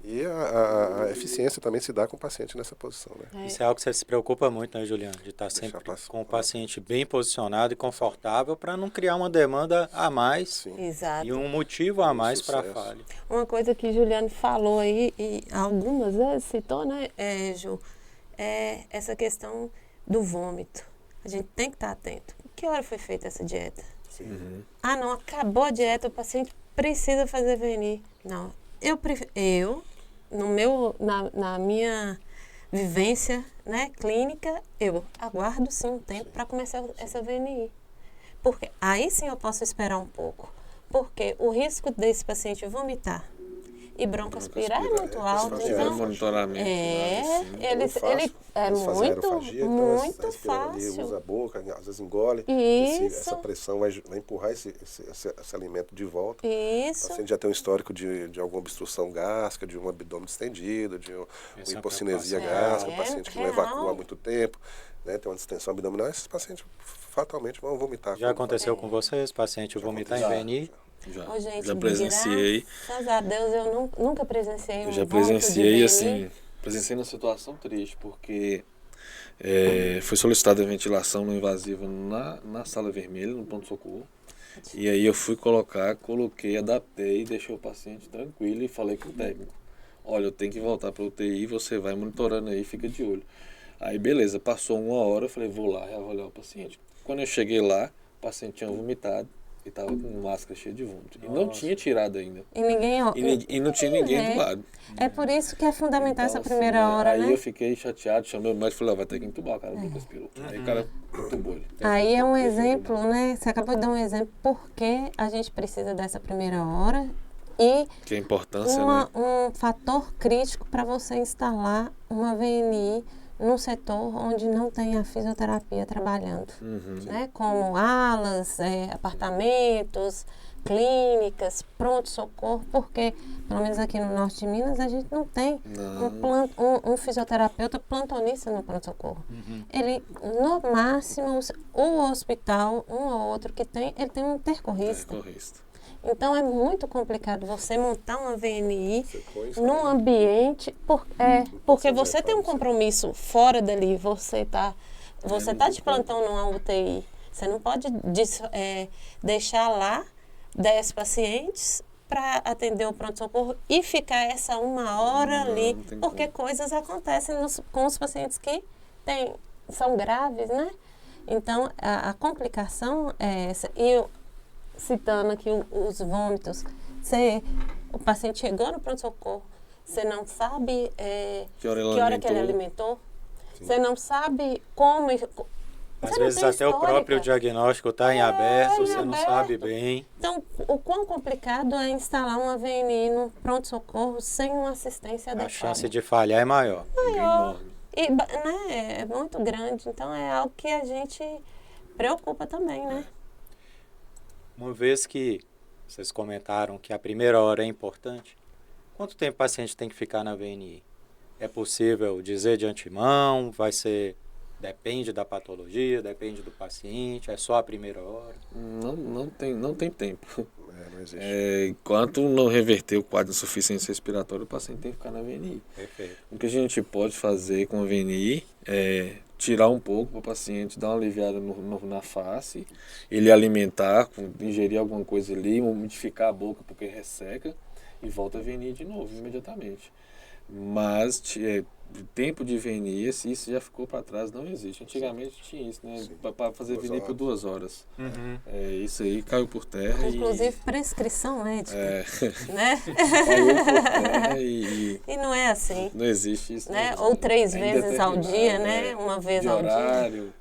E a eficiência também se dá com o paciente nessa posição, né? Isso é algo que você se preocupa muito, né, Juliano? De estar sempre com o paciente bem posicionado e confortável para não criar uma demanda a mais. Sim. Exato. E um motivo a mais para a falha. Uma coisa que Juliano falou aí, e algumas vezes citou, né, Ju, é essa questão do vômito. A gente tem que estar atento. Que hora foi feita essa dieta? Sim. Ah, não, acabou a dieta, o paciente precisa fazer VNI. Não, na minha vivência, né, clínica, eu aguardo sim um tempo para começar essa VNI. Porque aí sim eu posso esperar um pouco. Porque o risco desse paciente vomitar e broncoaspirar é muito alto. Então, monitoramento. ele é muito fácil. Ali, usa a boca, às vezes engole. Essa pressão vai empurrar esse alimento de volta. Isso. O paciente já tem um histórico de alguma obstrução gástrica, de um abdômen distendido, de uma hipocinesia gástrica, um paciente que não evacua há muito tempo, né, tem uma distensão abdominal. Esses pacientes fatalmente vão vomitar. Já aconteceu com vocês, paciente vomitar em VNI? Já presenciei. Graças a Deus eu nunca presenciei Eu já presenciei, assim, presenciei uma situação triste, porque foi solicitada a ventilação não invasiva na sala vermelha, no pronto-socorro. E aí eu fui coloquei, adaptei, deixei o paciente tranquilo e falei com o técnico: olha, eu tenho que voltar para a UTI, você vai monitorando aí, fica de olho. Aí beleza, passou 1 hora, eu falei, vou lá reavaliar o paciente. Quando eu cheguei lá, o paciente tinha vomitado e estava com máscara cheia de vômito. E não tinha tirado ainda. E não tinha ninguém do lado. É por isso que é fundamental Então, essa primeira hora, aí né? eu fiquei chateado, chamei o médico e falei, vai ter que entubar, o cara nunca respirou. Aí o cara entubou ele. Aí é um exemplo, né? Você acabou de dar um exemplo porque a gente precisa dessa primeira hora e que a importância, um fator crítico para você instalar uma VNI num setor onde não tem a fisioterapia trabalhando, né? Como alas, apartamentos, clínicas, pronto-socorro, porque, pelo menos aqui no norte de Minas, a gente não tem um fisioterapeuta plantonista no pronto-socorro. Ele, no máximo, o hospital, um ou outro que tem, ele tem um intercorrista. Então é muito complicado você montar uma VNI num ambiente, porque você tem um compromisso fora dali, você tá de plantão numa UTI. Você não pode deixar lá 10 pacientes para atender o pronto-socorro e ficar essa 1 hora ali, porque coisas acontecem com os pacientes que são graves, né? Então a complicação é essa. E citando aqui os vômitos, o paciente chegou no pronto-socorro, você não sabe que hora que ele alimentou, você não sabe como... Às vezes até o próprio diagnóstico está em aberto, você não sabe bem. Então, o quão complicado é instalar uma VNI no pronto-socorro sem uma assistência adequada. A chance de falhar é maior. E, né, é muito grande, então é algo que a gente preocupa também, né? Uma vez que vocês comentaram que a primeira hora é importante, quanto tempo o paciente tem que ficar na VNI? É possível dizer de antemão? Depende da patologia, depende do paciente, é só a primeira hora? Não tem tempo. Não existe. Enquanto não reverter o quadro de insuficiência respiratória, o paciente tem que ficar na VNI. Perfeito. O que a gente pode fazer com a VNI é tirar um pouco para o paciente, dar uma aliviada na face, ele alimentar, ingerir alguma coisa ali, umidificar a boca porque resseca e volta a VNI de novo, imediatamente. Mas tempo de VNI, isso já ficou para trás, não existe. Antigamente tinha isso, né? Para fazer VNI por 2 horas. Isso aí caiu por terra. Inclusive prescrição médica. Né? Caiu por terra e não é assim. Não existe isso. Né? Ou 3 vezes ao dia, né? Uma vez ao dia.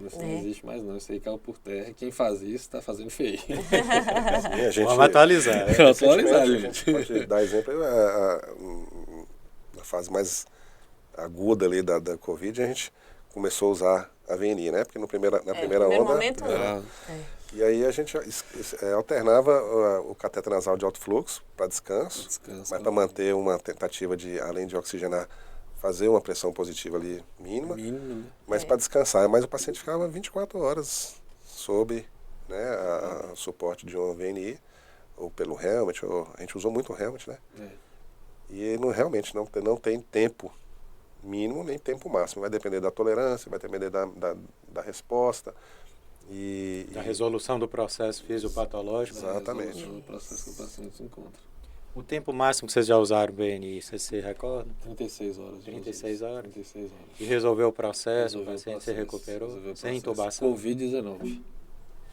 Isso não existe mais não, isso aí caiu por terra. Quem faz isso está fazendo feio. Vamos atualizar. A gente pode dar exemplo, na fase mais aguda ali da Covid, a gente começou a usar a VNI, né? Porque na primeira onda... Momento, E aí a gente alternava o cateter nasal de alto fluxo para descanso, mas para manter uma tentativa de, além de oxigenar, fazer uma pressão positiva ali mínima, mas para descansar. Mas o paciente ficava 24 horas sob, né, suporte de uma VNI, ou pelo helmet, a gente usou muito o helmet, né? E realmente não tem tempo mínimo nem tempo máximo. Vai depender da tolerância, vai depender da resposta. Da resolução do processo fisiopatológico. Exatamente. O processo que o paciente se encontra. O tempo máximo que vocês já usaram o BNI, você se recorda? 36 horas. 36 horas? 36 horas. E resolveu o processo, Resolveu o paciente o se processo, recuperou? resolveu o Sem processo. intubação? Covid-19.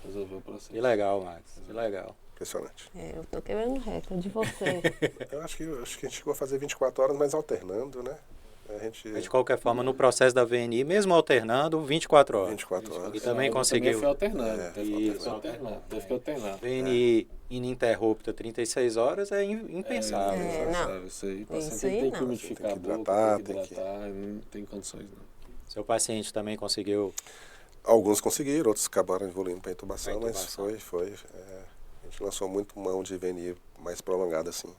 Resolveu o processo. Que legal, Max. Que legal. Impressionante. Eu tô quebrando recorde de você. Eu acho que a gente chegou a fazer 24 horas, mas alternando, né? Mas de qualquer forma, no processo da VNI, mesmo alternando, 24 horas. 24 horas. E também conseguiu. Foi alternando. Teve que alternar. VNI ininterrupta 36 horas é impensável. Não. Isso aí, o Isso paciente aí tem que não. umidificar Tem que a boca, hidratar, tem que hidratar, não tem condições não. Seu paciente também conseguiu. Alguns conseguiram, outros acabaram evoluindo para intubação, Pra mas intubação. foi. A gente lançou muito mão de VNI mais prolongada, assim.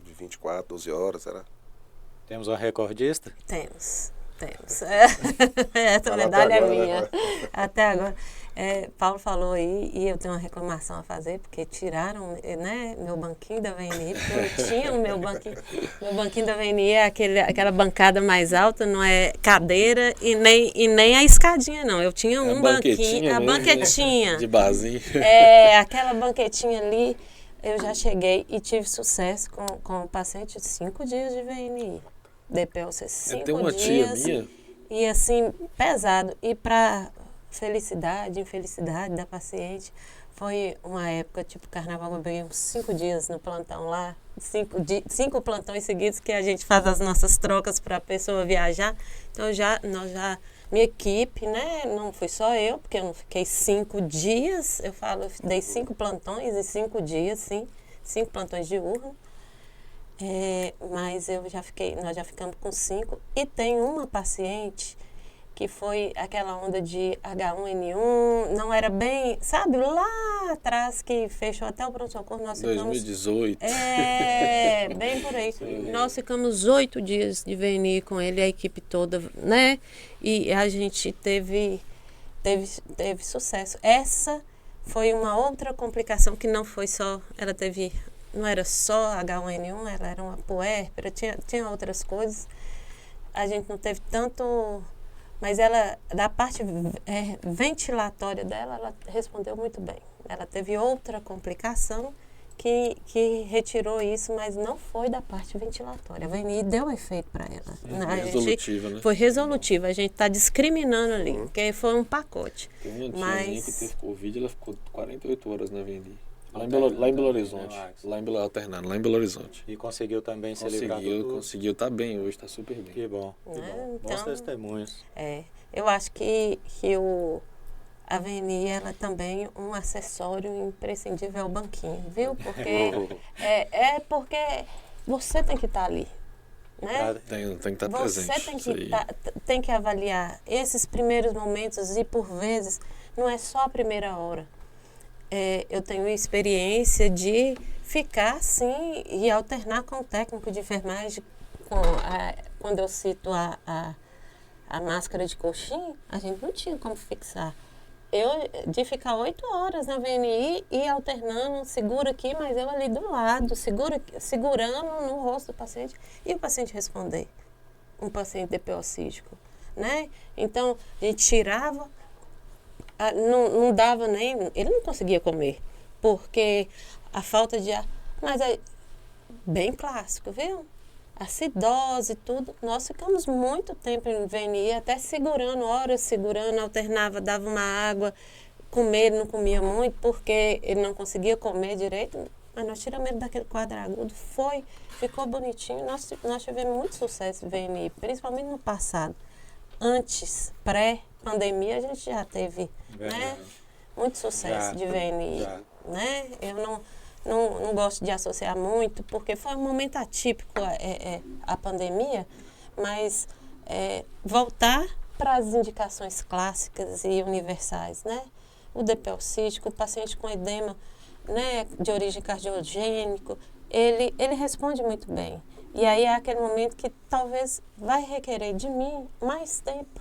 De 24, 12 horas, era... Temos uma recordista? Temos. Essa Fala medalha até agora, é minha. né? Até agora. Paulo falou aí, e eu tenho uma reclamação a fazer, porque tiraram, né, meu banquinho da VNI, porque eu não tinha o meu banquinho. Meu banquinho da VNI é aquela bancada mais alta, não é cadeira e nem a escadinha, não. Eu tinha um banquinho, a banquetinha. De barzinho. Aquela banquetinha ali, eu já cheguei e tive sucesso com o paciente 5 dias de VNI. DPLC 5 Tem uma dias. tia minha. E assim, pesado. E para felicidade, infelicidade da paciente, foi uma época, tipo, carnaval, eu peguei uns 5 dias no plantão lá, 5 plantões seguidos que a gente faz as nossas trocas para a pessoa viajar. Então, minha equipe, né, não fui só eu, porque eu não fiquei 5 dias, eu dei 5 plantões em 5 dias, sim, 5 plantões de urna. Mas nós já ficamos com 5 e tem uma paciente que foi aquela onda de H1N1, não era bem, sabe, lá atrás que fechou até o pronto-socorro, nós 2018. Bem por aí. Nós ficamos 8 dias de VNI com ele, a equipe toda, né? E a gente teve sucesso. Essa foi uma outra complicação que não foi só, não era só H1N1, ela era uma puérpera, tinha outras coisas. A gente não teve tanto, mas ela, da parte ventilatória dela, ela respondeu muito bem. Ela teve outra complicação que retirou isso, mas não foi da parte ventilatória. A VNI deu efeito para ela. Resolutiva, né? Foi resolutiva, a gente está discriminando ali, porque foi um pacote. Tem uma tia Mas minha que teve Covid, ela ficou 48 horas na VNI. Lá em Belo Horizonte. Alternando, lá em Belo Horizonte. E conseguiu também se livrar do... Conseguiu, tá bem hoje, tá super bem. Que bom. Bons testemunhos. Eu acho que a VNI, ela também é um acessório imprescindível ao banquinho, viu? Porque porque você tem que estar ali, né? Tem que estar presente. Você tem que avaliar esses primeiros momentos e, por vezes, não é só a primeira hora. Eu tenho experiência de ficar assim e alternar com o técnico de enfermagem. Quando eu cito a máscara de coxim, a gente não tinha como fixar. De ficar 8 horas na VNI e alternando, segura aqui, mas eu ali do lado, segurando no rosto do paciente e o paciente responder. Um paciente DPO-cístico, né? Então, a gente tirava, não dava nem, ele não conseguia comer, porque a falta de ar, mas é bem clássico, viu? Acidose, tudo. Nós ficamos muito tempo em VNI, até horas segurando, alternava, dava uma água, comer, ele não comia muito, porque ele não conseguia comer direito, mas nós tiramos ele daquele quadro agudo, ficou bonitinho. Nós tivemos muito sucesso em VNI, principalmente no passado. Antes, pré-pandemia, a gente já teve, né, muito sucesso de VNI, né? Eu não gosto de associar muito, porque foi um momento atípico a pandemia, mas voltar para as indicações clássicas e universais, né? O DPO-cístico, o paciente com edema, né, de origem cardiogênico, ele responde muito bem. E aí é aquele momento que talvez vai requerer de mim mais tempo.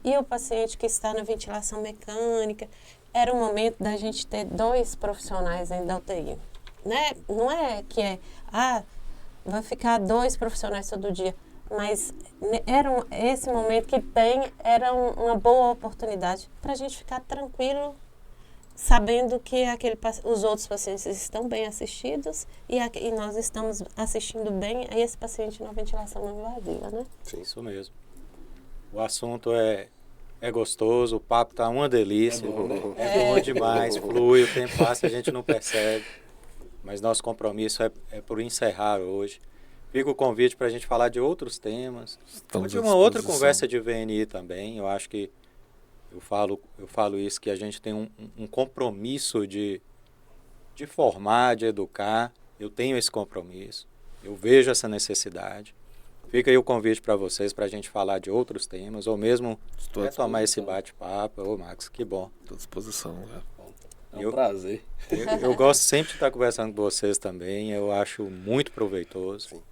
E o paciente que está na ventilação mecânica, era o momento da gente ter 2 profissionais dentro da UTI. Né? Não é que vai ficar 2 profissionais todo dia. Mas esse momento que tem era uma boa oportunidade para a gente ficar tranquilo, sabendo que os outros pacientes estão bem assistidos e nós estamos assistindo bem a esse paciente na ventilação não invasiva, né? Sim. Isso mesmo. O assunto é gostoso, o papo tá uma delícia. É bom demais, flui, o tempo passa, a gente não percebe. Mas nosso compromisso é por encerrar hoje. Fica o convite para a gente falar de outros temas. Ou de uma outra conversa de VNI também. Eu acho que eu falo isso, que a gente tem um compromisso de formar, de educar. Eu tenho esse compromisso. Eu vejo essa necessidade. Fica aí o convite para vocês, para a gente falar de outros temas, ou mesmo retomar esse bate-papo. Ô, Max, que bom. Estou à disposição. Né? É um prazer. Eu gosto sempre de estar conversando com vocês também. Eu acho muito proveitoso. Sim.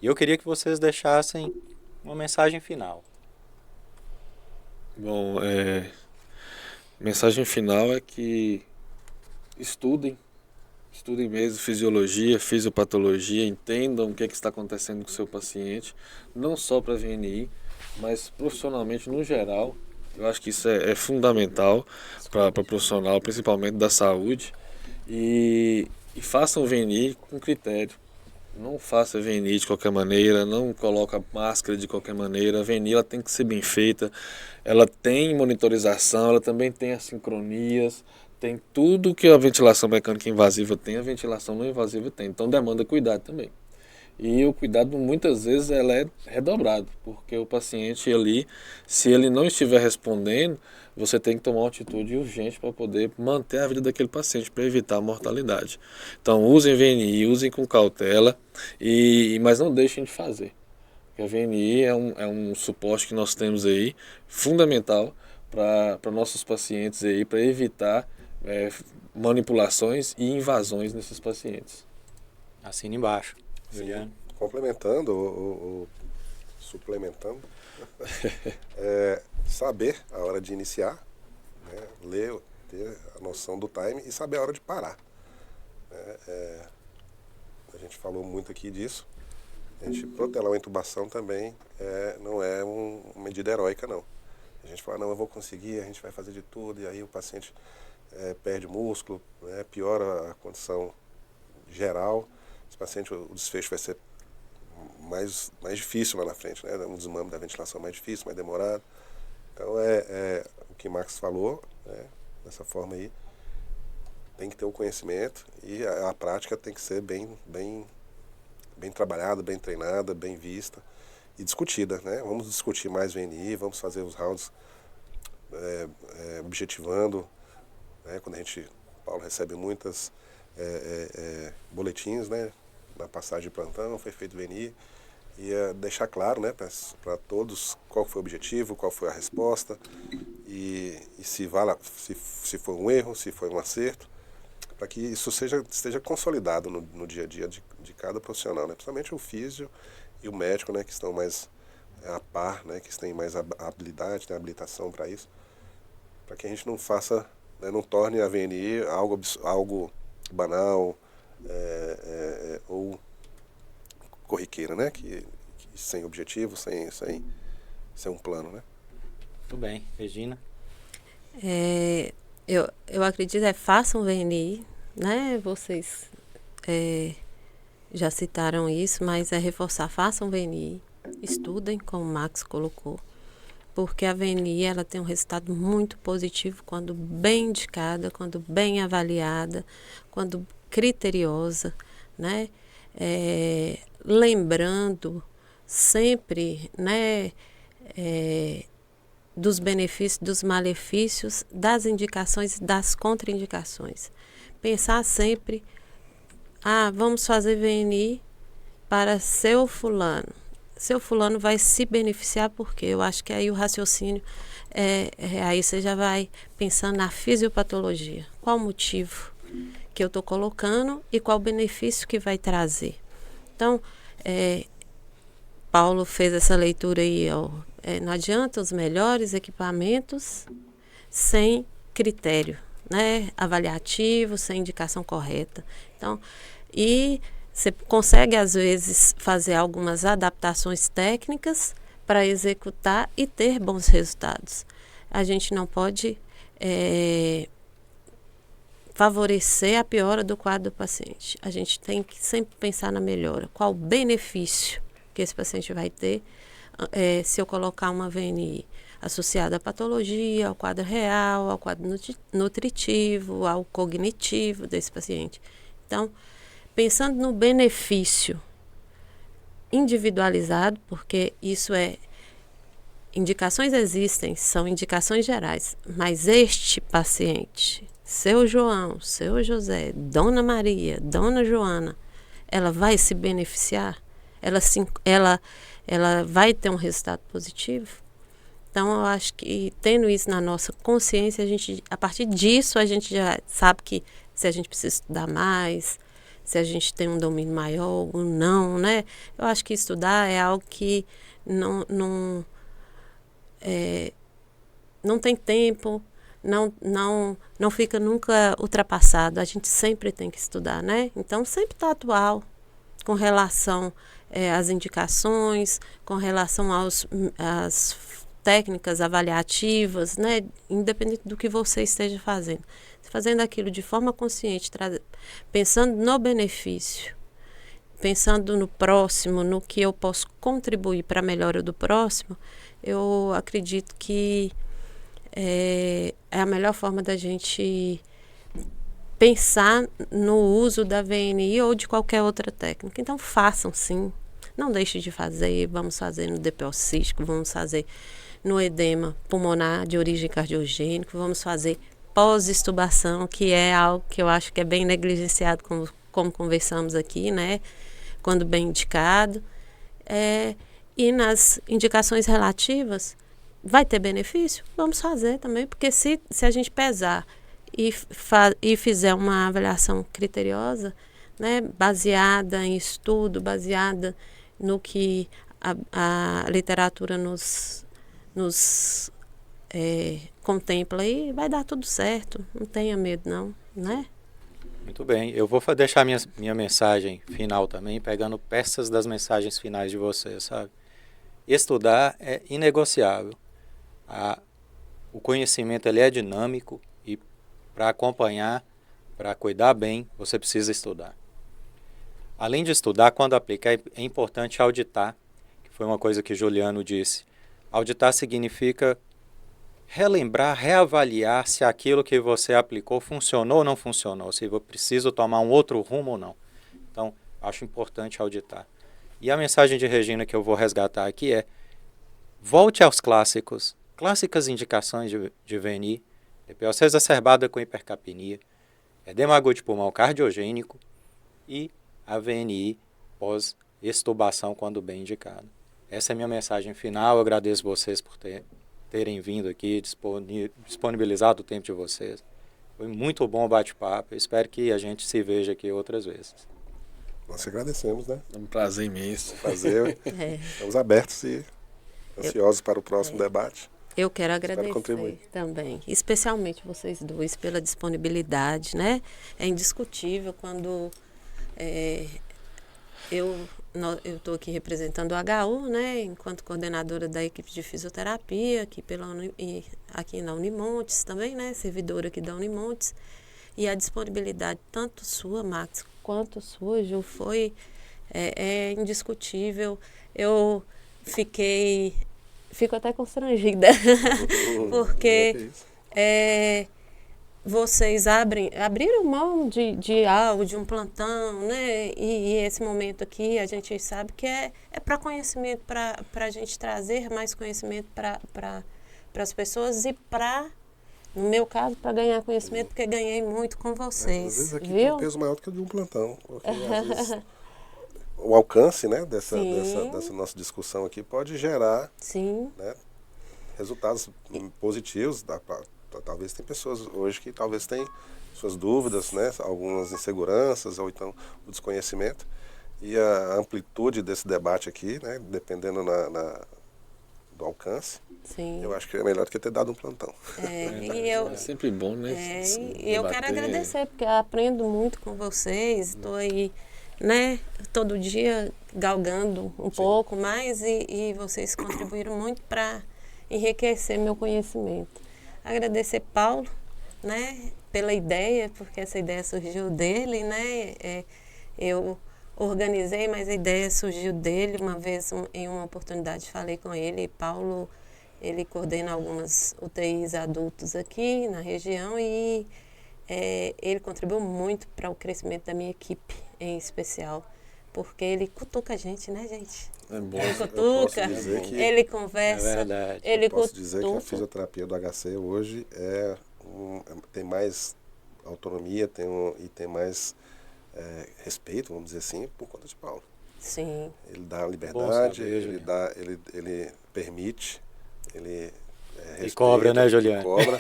E eu queria que vocês deixassem uma mensagem final. Bom, mensagem final é que estudem mesmo fisiologia, fisiopatologia, entendam o que está acontecendo com o seu paciente, não só para VNI, mas profissionalmente no geral. Eu acho que isso é fundamental para profissional, principalmente da saúde, e façam VNI com critério. Não faça VNI de qualquer maneira, não coloca máscara de qualquer maneira. A VNI ela tem que ser bem feita, ela tem monitorização, ela também tem assincronias, tem tudo que a ventilação mecânica invasiva tem, a ventilação não invasiva tem. Então demanda cuidado também. E o cuidado muitas vezes ela é redobrado, porque o paciente ali, se ele não estiver respondendo, você tem que tomar uma atitude urgente para poder manter a vida daquele paciente, para evitar a mortalidade. Então usem VNI, usem com cautela, mas não deixem de fazer. Porque a VNI é um suporte que nós temos aí, fundamental para nossos pacientes aí, para evitar manipulações e invasões nesses pacientes. Assina embaixo. Sim. Complementando ou suplementando, saber a hora de iniciar, né? Ler, ter a noção do time e saber a hora de parar. A gente falou muito aqui disso. A gente protelar uma intubação também não é uma medida heróica, não. A gente fala, não, eu vou conseguir, a gente vai fazer de tudo, e aí o paciente perde músculo, né? Piora a condição geral. Esse paciente, o desfecho vai ser mais difícil lá na frente, né? Um desmame da ventilação mais difícil, mais demorado. Então, o que Max falou, né? Dessa forma aí, tem que ter o conhecimento e a prática tem que ser bem trabalhada, bem treinada, bem vista e discutida, né? Vamos discutir mais VNI, vamos fazer os rounds objetivando, né? Quando Paulo recebe muitas boletins, né? Na passagem de plantão, foi feito VNI, e deixar claro, né, para todos qual foi o objetivo, qual foi a resposta, e se foi um erro, se foi um acerto, para que isso esteja consolidado no dia a dia de cada profissional, né? Principalmente o físio e o médico, né, que estão mais a par, né, que têm mais habilidade, tem habilitação para isso, para que a gente não faça, né, não torne a VNI algo banal, ou corriqueira, né? Que sem objetivo, sem um plano, né? Muito bem. Regina? Eu acredito façam VNI, né? Vocês já citaram isso, mas reforçar, façam VNI, estudem, como o Max colocou, porque a VNI ela tem um resultado muito positivo quando bem indicada, quando bem avaliada, quando criteriosa, né? Lembrando sempre, né, dos benefícios, dos malefícios, das indicações e das contraindicações. Pensar sempre, vamos fazer VNI para seu fulano. Seu fulano vai se beneficiar porque eu acho que aí o raciocínio, aí você já vai pensando na fisiopatologia. Qual o motivo que eu estou colocando e qual o benefício que vai trazer. Então, Paulo fez essa leitura aí, não adianta os melhores equipamentos sem critério, né, avaliativo, sem indicação correta. Então, e Você consegue, às vezes, fazer algumas adaptações técnicas para executar e ter bons resultados. A gente não pode favorecer a piora do quadro do paciente. A gente tem que sempre pensar na melhora. Qual o benefício que esse paciente vai ter se eu colocar uma VNI associada à patologia, ao quadro real, ao quadro nutritivo, ao cognitivo desse paciente. Então, pensando no benefício individualizado, porque isso indicações existem, são indicações gerais, mas este paciente, seu João, seu José, Dona Maria, Dona Joana, ela vai se beneficiar? Ela vai ter um resultado positivo? Então, eu acho que tendo isso na nossa consciência, a partir disso, a gente já sabe que se a gente precisa estudar mais, se a gente tem um domínio maior ou não, né? Eu acho que estudar é algo que não tem tempo, não fica nunca ultrapassado. A gente sempre tem que estudar, né? Então, sempre está atual com relação às indicações, com relação às técnicas avaliativas, né? Independente do que você esteja fazendo. Fazendo aquilo de forma consciente, pensando no benefício, pensando no próximo, no que eu posso contribuir para a melhora do próximo, eu acredito que é a melhor forma da gente pensar no uso da VNI ou de qualquer outra técnica. Então, façam sim. Não deixe de fazer. Vamos fazer no DPO cístico, vamos fazer no edema pulmonar de origem cardiogênica, vamos fazer pós-extubação, que é algo que eu acho que é bem negligenciado, como conversamos aqui, né? Quando bem indicado. E nas indicações relativas, vai ter benefício? Vamos fazer também, porque se a gente pesar e fizer uma avaliação criteriosa, né, baseada em estudo, baseada no que a literatura nos contempla, aí vai dar tudo certo, não tenha medo não, né? Muito bem, eu vou deixar minha mensagem final também, pegando peças das mensagens finais de vocês, sabe? Estudar é inegociável. O conhecimento ele é dinâmico e para acompanhar, para cuidar bem, você precisa estudar. Além de estudar, quando aplicar, é importante auditar, que foi uma coisa que Juliano disse. Auditar significa relembrar, reavaliar se aquilo que você aplicou funcionou ou não funcionou, se eu preciso tomar um outro rumo ou não. Então, acho importante auditar. E a mensagem de Regina que eu vou resgatar aqui é: volte aos clássicos, clássicas indicações de VNI, DPOC exacerbada com hipercapnia, edema agudo de pulmão cardiogênico e a VNI pós-extubação quando bem indicado. Essa é a minha mensagem final. Eu agradeço vocês por terem vindo aqui, disponibilizado o tempo de vocês. Foi muito bom o bate-papo. Espero que a gente se veja aqui outras vezes. Nós agradecemos, né? É um prazer imenso. Prazer. Estamos abertos e ansiosos para o próximo debate. Eu quero agradecer também, especialmente vocês dois, pela disponibilidade, né? É indiscutível quando eu estou aqui representando o HU, né, enquanto coordenadora da equipe de fisioterapia, aqui na Unimontes também, né, servidora aqui da Unimontes, e a disponibilidade tanto sua, Max, quanto sua, Ju, é indiscutível. Eu fico até constrangida, porque vocês abriram mão de algo, de um plantão, né? E esse momento aqui a gente sabe que é para conhecimento, para a gente trazer mais conhecimento para as pessoas e no meu caso, para ganhar conhecimento, porque ganhei muito com vocês. Às vezes aqui viu? tem um peso maior do que o de um plantão. Porque, às vezes, o alcance, né, dessa nossa discussão aqui pode gerar, né, resultados positivos. Talvez tem pessoas hoje que talvez têm suas dúvidas, né, algumas inseguranças ou então o desconhecimento. E a amplitude desse debate aqui, né, dependendo do alcance, eu acho que é melhor do que ter dado um plantão. É sempre bom, né? E eu quero agradecer, porque eu aprendo muito com vocês. Estou aí né, todo dia galgando um pouco mais e vocês contribuíram muito para enriquecer meu conhecimento. Agradecer Paulo, né, pela ideia, porque essa ideia surgiu dele, né, eu organizei, mas a ideia surgiu dele. Uma vez, em uma oportunidade, falei com ele, e Paulo, ele coordena algumas UTIs adultos aqui na região e ele contribuiu muito para o crescimento da minha equipe, em especial, porque ele cutuca a gente, né, gente? É bom. Ele cutuca, ele conversa, É verdade. ele Eu posso cutuca. dizer que a fisioterapia do HC hoje tem mais autonomia e tem mais respeito, vamos dizer assim, por conta de Paulo. Sim. Ele dá liberdade, saber, ele permite, ele respeita, e cobra, né, Juliane? Cobra,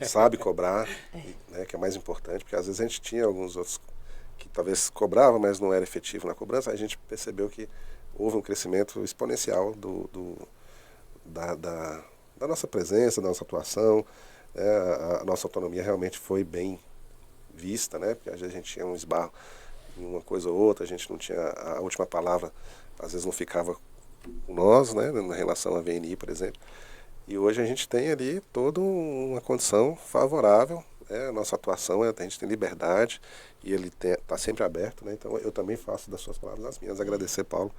sabe cobrar, né, que é mais importante, porque às vezes a gente tinha alguns outros que talvez cobrava, mas não era efetivo na cobrança. A gente percebeu que houve um crescimento exponencial da nossa presença, da nossa atuação, né, a nossa autonomia realmente foi bem vista, né, porque às vezes a gente tinha um esbarro em uma coisa ou outra, a gente não tinha a última palavra, às vezes não ficava com nós, né, na relação à VNI, por exemplo. E hoje a gente tem ali toda uma condição favorável, né, a nossa atuação, a gente tem liberdade e ele está sempre aberto, né, então eu também faço das suas palavras as minhas. Agradecer, Paulo,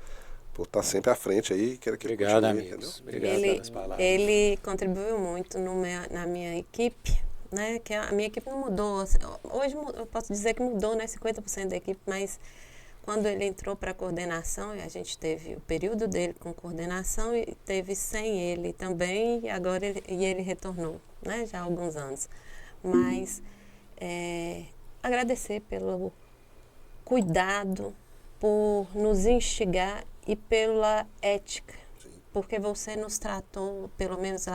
por estar sempre à frente aí. Quero que Obrigado, ele continue, amigos. entendeu? Obrigado pelas palavras. Ele contribuiu muito na minha equipe, né? Que a minha equipe não mudou. Hoje eu posso dizer que mudou, né? 50% da equipe, mas quando ele entrou para a coordenação, a gente teve o período dele com coordenação e teve sem ele também, e agora ele retornou, né? Já há alguns anos. Mas agradecer pelo cuidado, por nos instigar e pela ética, porque você nos tratou, pelo menos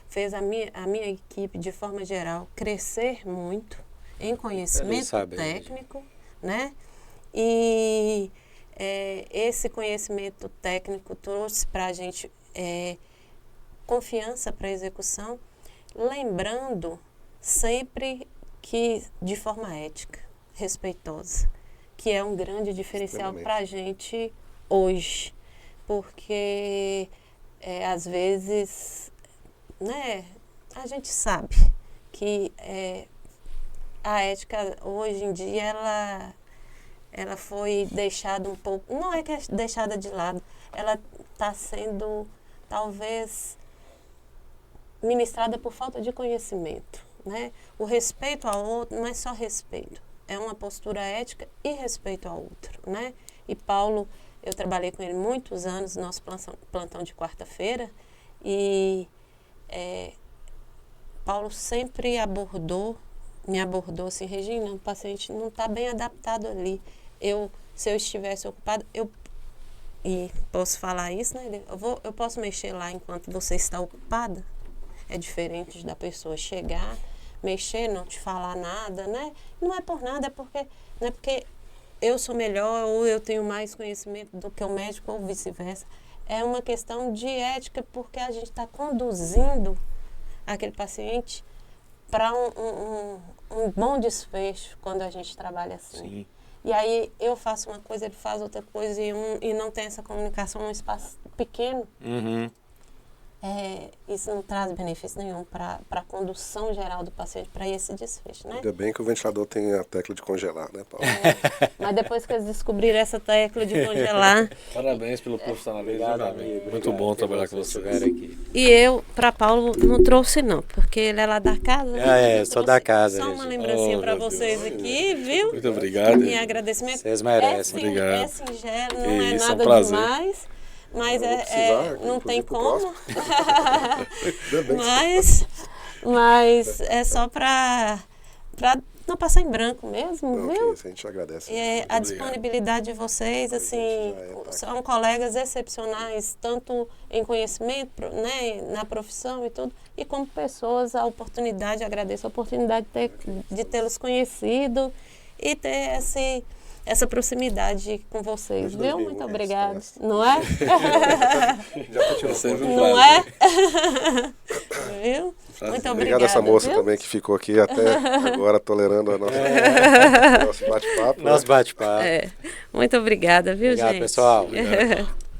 fez a minha equipe, de forma geral, crescer muito em conhecimento técnico, né? E esse conhecimento técnico trouxe para a gente confiança para a execução, lembrando sempre que de forma ética, respeitosa, que é um grande diferencial para a gente hoje, porque às vezes, né, a gente sabe que a ética hoje em dia ela foi deixada um pouco, não é que é deixada de lado, ela está sendo talvez ministrada por falta de conhecimento, né? O respeito ao outro não é só respeito, é uma postura ética e respeito ao outro, né? E Paulo, eu trabalhei com ele muitos anos no nosso plantão de quarta-feira e Paulo sempre me abordou assim, Regina, o paciente não está bem adaptado ali. Se eu estivesse ocupado, e posso falar isso, né? Eu posso mexer lá enquanto você está ocupada? É diferente da pessoa chegar, mexer, não te falar nada, né? Não é por nada, não é porque eu sou melhor ou eu tenho mais conhecimento do que o médico ou vice-versa. É uma questão de ética, porque a gente está conduzindo aquele paciente para um bom desfecho quando a gente trabalha assim. Sim. E aí eu faço uma coisa, ele faz outra coisa e não tem essa comunicação num espaço pequeno. Uhum. Isso não traz benefício nenhum para a condução geral do paciente, para esse desfecho, né? Ainda bem que o ventilador tem a tecla de congelar, né, Paulo? Mas depois que eles descobriram essa tecla de congelar... Parabéns pelo profissionalismo, Obrigado, meu amigo. amigo. Muito Obrigado bom por trabalhar com vocês vocês. estiverem aqui. E eu, para Paulo, não trouxe não, porque ele é lá da casa. Eu sou da casa. Só uma Regina. lembrancinha para meu vocês Deus. aqui, viu? Muito obrigado. Em agradecimento. Vocês merecem. Obrigado. É singelo, não é Isso, é um nada prazer. demais. Mas Eu vou precisar, não tem inclusive, pro como. Ainda bem que mas é só para não passar em branco mesmo, não, que viu? isso, a gente agradece. A disponibilidade de vocês, assim, são colegas excepcionais, tanto em conhecimento, né, na profissão e tudo, e como pessoas, agradeço a oportunidade de tê-los conhecido e ter essa proximidade com vocês, viu? Muito obrigada. Não é? Já continua. Sempre um Não prazer. é? Viu? Muito Obrigado obrigada, a essa moça viu? também que ficou aqui até agora tolerando a nosso bate-papo. Nosso bate-papo. Muito obrigada, viu, Obrigado, gente? pessoal. Obrigado.